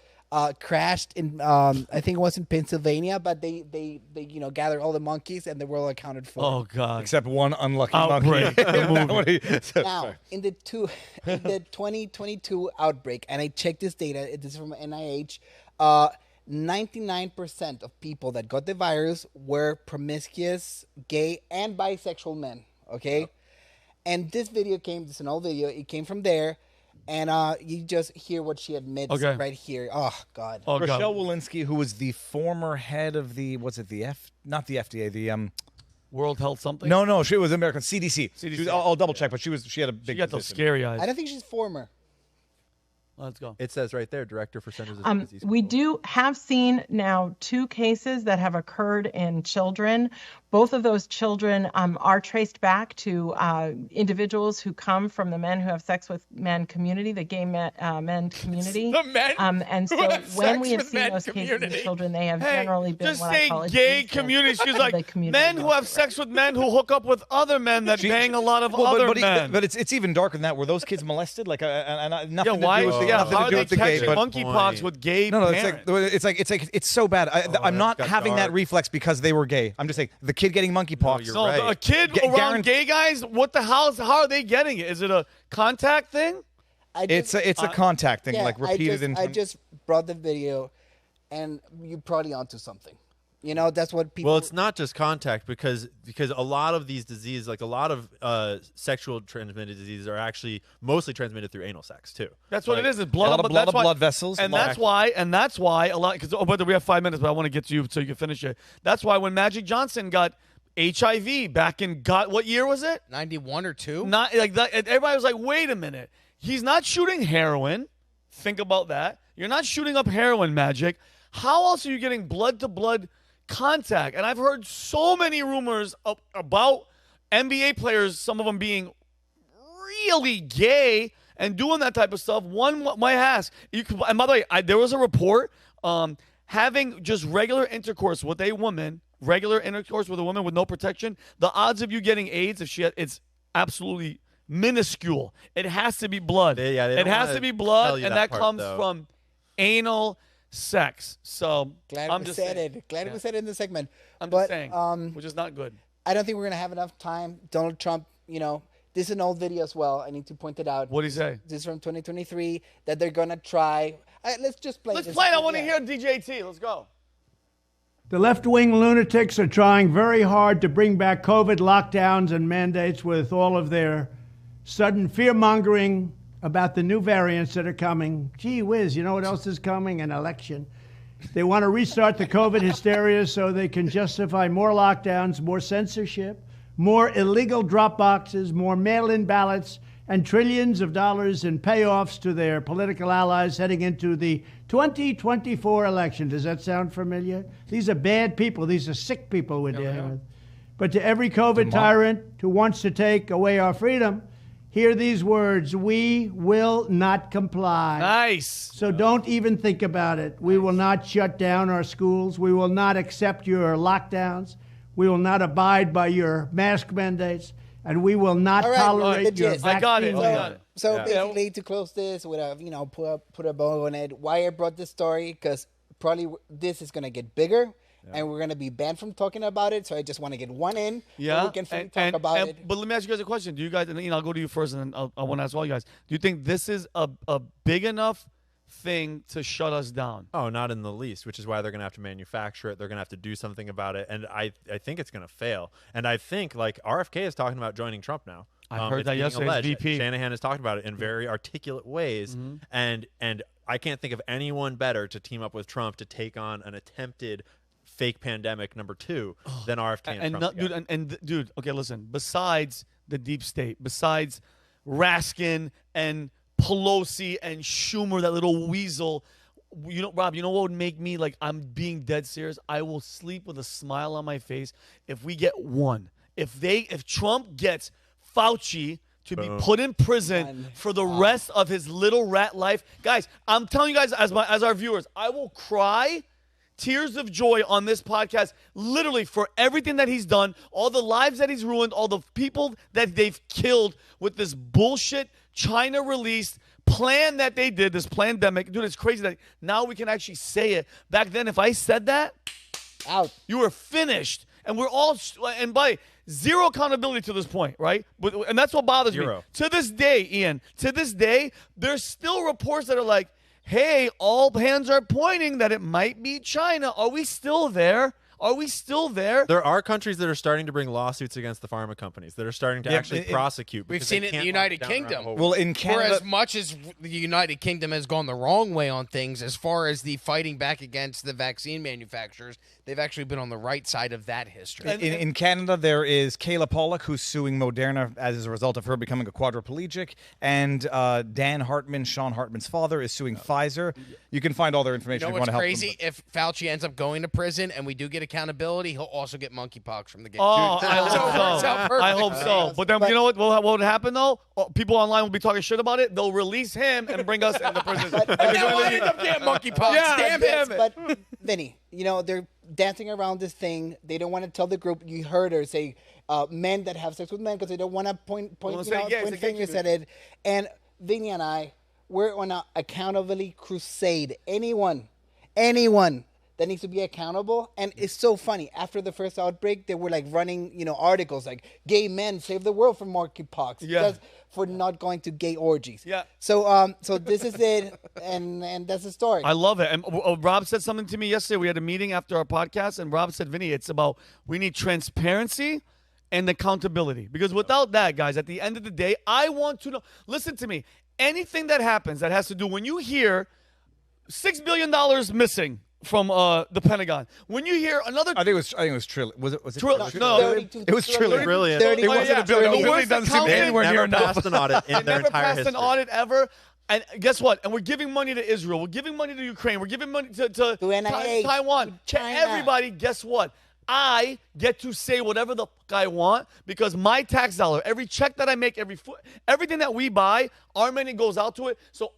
[SPEAKER 5] crashed in, I think it was in Pennsylvania, but they gathered all the monkeys and they were all accounted for.
[SPEAKER 1] Oh God!
[SPEAKER 2] Except one unlucky
[SPEAKER 1] outbreak.
[SPEAKER 2] monkey.
[SPEAKER 5] Now in the 2022 outbreak, and I checked this data. This is from NIH. 99% of people that got the virus were promiscuous, gay, and bisexual men. Okay. Yep. And this video this is an old video. It came from there. And you just hear what she admits right here. Oh, God.
[SPEAKER 2] Rochelle Walensky, who was the former head of not the FDA, the
[SPEAKER 1] World Health something?
[SPEAKER 2] No, she was American CDC. I'll double check, but she had a big.
[SPEAKER 1] She got those scary eyes.
[SPEAKER 5] I don't think she's former.
[SPEAKER 1] Let's go.
[SPEAKER 3] It says right there, Director for Centers of Disease Control.
[SPEAKER 12] We do have seen now 2 cases that have occurred in children. Both of those children are traced back to individuals who come from the men who have sex with men community, the gay men community.
[SPEAKER 4] The men
[SPEAKER 12] and so when we have seen those cases of children, they have generally been
[SPEAKER 1] just
[SPEAKER 12] what
[SPEAKER 1] say
[SPEAKER 12] I call
[SPEAKER 1] gay community. She's like men who have sex with men who hook up with other men that bang a lot of other men.
[SPEAKER 2] But it's even darker than that. Were those kids molested? Like nothing
[SPEAKER 1] why?
[SPEAKER 2] to do with
[SPEAKER 1] How are they
[SPEAKER 2] the gay,
[SPEAKER 1] catching monkeypox with gay parents?
[SPEAKER 2] It's so bad. I'm not having that reflex because they were gay. I'm just saying the kid getting monkeypox.
[SPEAKER 1] No, a kid around gay guys. What the hell? How are they getting it? Is it a contact thing?
[SPEAKER 2] It's a contact thing, like repeated.
[SPEAKER 5] I just brought the video, and you're probably onto something. You know, that's what people.
[SPEAKER 3] Well, it's not just contact because a lot of these diseases, like a lot of sexual transmitted diseases, are actually mostly transmitted through anal sex too.
[SPEAKER 1] That's what it is. It's blood,
[SPEAKER 2] a lot of blood vessels,
[SPEAKER 1] and that's why a lot. Because but we have 5 minutes, but I want to get to you so you can finish it. That's why when Magic Johnson got HIV back in what year was it?
[SPEAKER 4] 91 or 2?
[SPEAKER 1] Not like that. Everybody was like, wait a minute, he's not shooting heroin. Think about that. You're not shooting up heroin, Magic. How else are you getting blood to blood contact? And I've heard so many rumors about NBA players, some of them being really gay and doing that type of stuff. One might ask, and by the way, there was a report having just regular intercourse with a woman, with no protection, the odds of you getting AIDS, it's absolutely minuscule. It has to be blood. It has to be blood, and that comes from anal sex. So
[SPEAKER 5] glad we said it in the segment.
[SPEAKER 1] I'm just saying, which is not good.
[SPEAKER 5] I don't think we're gonna have enough time. Donald Trump, this is an old video as well. I need to point it out.
[SPEAKER 1] What did he say?
[SPEAKER 5] This is from 2023 that they're gonna try. Let's just play.
[SPEAKER 1] Let's play it. I want to hear DJT. Let's go.
[SPEAKER 13] The left-wing lunatics are trying very hard to bring back COVID lockdowns and mandates with all of their sudden fear-mongering about the new variants that are coming. Gee whiz, you know what else is coming? An election. They want to restart the COVID hysteria so they can justify more lockdowns, more censorship, more illegal drop boxes, more mail-in ballots, and trillions of dollars in payoffs to their political allies heading into the 2024 election. Does that sound familiar? These are bad people. These are sick people we're dealing with. But to every COVID tyrant who wants to take away our freedom, hear these words: we will not comply.
[SPEAKER 1] Nice.
[SPEAKER 13] So don't even think about it. We will not shut down our schools. We will not accept your lockdowns. We will not abide by your mask mandates. And we will not tolerate your vaccine.
[SPEAKER 1] I got it.
[SPEAKER 5] So basically, to close this, with a put a bow on it. Why I brought this story? Because probably this is gonna get bigger. And we're going to be banned from talking about it, so I just want to get one in.
[SPEAKER 1] Yeah,
[SPEAKER 5] we can talk about it.
[SPEAKER 1] But let me ask you guys a question. Do you guys, and I'll go to you first, and then I want to ask all you guys. Do you think this is a big enough thing to shut us down?
[SPEAKER 3] Oh, not in the least, which is why they're going to have to manufacture it. They're going to have to do something about it. And I think it's going to fail. And I think, like, RFK is talking about joining Trump now.
[SPEAKER 1] I heard that yesterday. VP.
[SPEAKER 3] Shanahan has talked about it in very articulate ways. Mm-hmm. And I can't think of anyone better to team up with Trump to take on an attempted fake pandemic number 2 than RFK and Trump.
[SPEAKER 1] Dude, okay, listen. Besides the deep state, besides Raskin and Pelosi and Schumer, that little weasel, Rob, you know what would make me, like, I'm being dead serious? I will sleep with a smile on my face if we get one. If Trump gets Fauci to be put in prison for the rest of his little rat life, guys, I'm telling you guys, as our viewers, I will cry tears of joy on this podcast, literally, for everything that he's done, all the lives that he's ruined, all the people that they've killed with this bullshit China released plan that they did, this pandemic. Dude, it's crazy that now we can actually say it. Back then, if I said that,
[SPEAKER 5] out,
[SPEAKER 1] you were finished. And we're all, and by zero accountability to this point, right? And that's what bothers me. To this day, Ian, there's still reports that are like, hey, all hands are pointing that it might be China. Are we still there? Are we still there?
[SPEAKER 3] There are countries that are starting to bring lawsuits against the pharma companies that are starting to actually prosecute.
[SPEAKER 4] We've seen it in the United Kingdom.
[SPEAKER 2] Well, in Canada,
[SPEAKER 4] for as much as the United Kingdom has gone the wrong way on things, as far as the fighting back against the vaccine manufacturers, they've actually been on the right side of that history.
[SPEAKER 2] In Canada, there is Kayla Pollack, who's suing Moderna as a result of her becoming a quadriplegic, and Dan Hartman, Sean Hartman's father, is suing Pfizer. You can find all their information if you want to help them.
[SPEAKER 4] Crazy? If Fauci ends up going to prison and we do get accountability, he'll also get monkeypox from the game.
[SPEAKER 1] Oh, I hope so. But then, you know what would happen, though? People online will be talking shit about it. They'll release him and bring us into prison.
[SPEAKER 4] Damn monkeypox. Damn it.
[SPEAKER 5] But, Vinny, they're dancing around this thing. They don't want to tell the group. You heard her say men that have sex with men because they don't want to point fingers at it. And Vinny and I, we're on an accountability crusade. Anyone that needs to be accountable. And it's so funny. After the first outbreak, they were like running, articles like "Gay men save the world from monkeypox." Because for not going to gay orgies.
[SPEAKER 1] Yeah.
[SPEAKER 5] So this is it, and that's the story.
[SPEAKER 1] I love it. And Rob said something to me yesterday. We had a meeting after our podcast, and Rob said, "Vinny, it's about we need transparency and accountability, because without that, guys, at the end of the day, I want to know. Listen to me. Anything that happens that has to do when you hear $6 billion missing from the Pentagon. When you hear another,
[SPEAKER 2] I think it was trillion. Was it?
[SPEAKER 1] No,
[SPEAKER 2] it was trillion.
[SPEAKER 3] Brilliant.
[SPEAKER 2] It wasn't a billion.
[SPEAKER 1] The
[SPEAKER 2] It
[SPEAKER 1] worst
[SPEAKER 2] doesn't seem
[SPEAKER 1] accountant
[SPEAKER 2] anywhere near
[SPEAKER 3] Never
[SPEAKER 2] enough.
[SPEAKER 3] passed an audit in
[SPEAKER 1] they
[SPEAKER 3] their
[SPEAKER 1] never
[SPEAKER 3] entire
[SPEAKER 1] passed
[SPEAKER 3] history.
[SPEAKER 1] an audit ever. And guess what? And we're giving money to Israel. We're giving money to Ukraine. We're giving money to
[SPEAKER 5] NIH,
[SPEAKER 1] Taiwan. To everybody, guess what? I get to say whatever the fuck I want, because my tax dollar, every check that I make, everything that we buy, our money goes out to it. So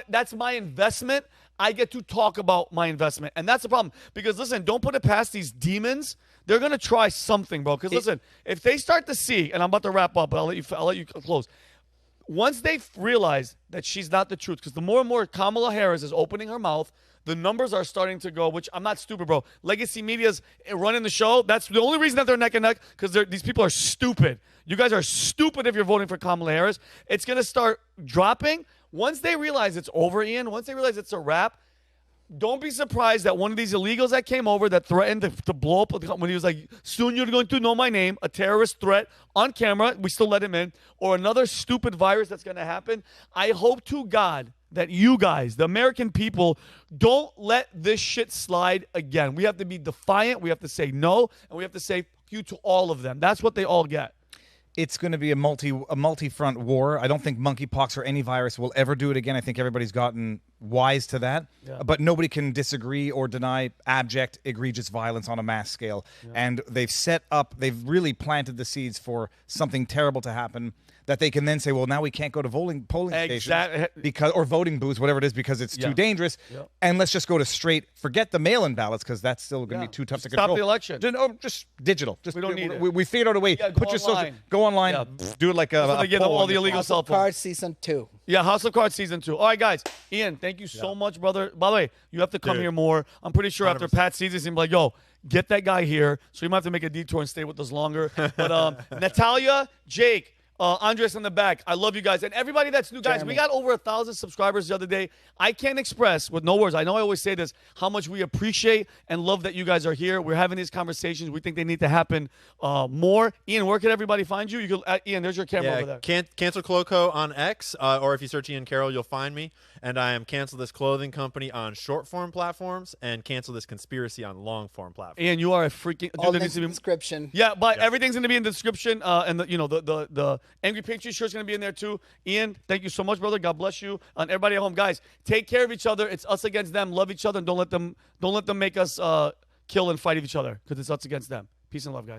[SPEAKER 1] that's my investment. I get to talk about my investment. And that's the problem. Because listen, don't put it past these demons. They're going to try something, bro. Because listen, if they start to see, and I'm about to wrap up, but I'll let you close. Once they realize that she's not the truth, because the more and more Kamala Harris is opening her mouth, the numbers are starting to go, which I'm not stupid, bro. Legacy Media's running the show. That's the only reason that they're neck and neck, because these people are stupid. You guys are stupid if you're voting for Kamala Harris. It's going to start dropping. Once they realize it's over, Ian, once they realize it's a wrap, don't be surprised that one of these illegals that came over that threatened to blow up when he was like, soon you're going to know my name, a terrorist threat on camera, we still let him in, or another stupid virus that's going to happen. I hope to God that you guys, the American people, don't let this shit slide again. We have to be defiant. We have to say no, and we have to say fuck you to all of them. That's what they all get.
[SPEAKER 2] It's going to be a multi-front war. I don't think monkeypox or any virus will ever do it again. I think everybody's gotten wise to that. Yeah. But nobody can disagree or deny abject, egregious violence on a mass scale. Yeah. And they've really planted the seeds for something terrible to happen, that they can then say, well, now we can't go to polling stations or voting booths, whatever it is, because it's too dangerous. Yep. And let's just go to forget the mail-in ballots, because that's still going to be too tough to control.
[SPEAKER 1] Stop the election.
[SPEAKER 2] Just digital. We don't
[SPEAKER 1] need it.
[SPEAKER 2] We figured out a way.
[SPEAKER 1] Yeah,
[SPEAKER 2] Put your social, go online, do it like a
[SPEAKER 1] get all the illegal cell phones.
[SPEAKER 5] Cards Season 2.
[SPEAKER 1] Yeah, House of Cards Season 2. All right, guys. Ian, thank you so much, brother. By the way, you have to come here more. I'm pretty sure 100%. After Pat sees this, he'll be like, yo, get that guy here. So you might have to make a detour and stay with us longer. But Natalia, Jake, Andres in the back, I love you guys. And everybody that's new, guys, we got over 1,000 subscribers the other day. I can't express with no words, I know I always say this, how much we appreciate and love that you guys are here. We're having these conversations. We think they need to happen more. Ian, where can everybody find you? Ian, there's your camera over there.
[SPEAKER 3] Cancel Cloco on X, or if you search Ian Carroll, you'll find me. And I am Cancel This Clothing Company on short-form platforms and Cancel This Conspiracy on long-form platforms.
[SPEAKER 1] Ian, you are a freaking...
[SPEAKER 5] All links in the description.
[SPEAKER 1] Yeah, but everything's going to be in the description. And the Angry Patriot shirt's going to be in there too. Ian, thank you so much, brother. God bless you. And everybody at home, guys, take care of each other. It's us against them. Love each other, and don't let them make us kill and fight each other, because it's us against them. Peace and love, guys.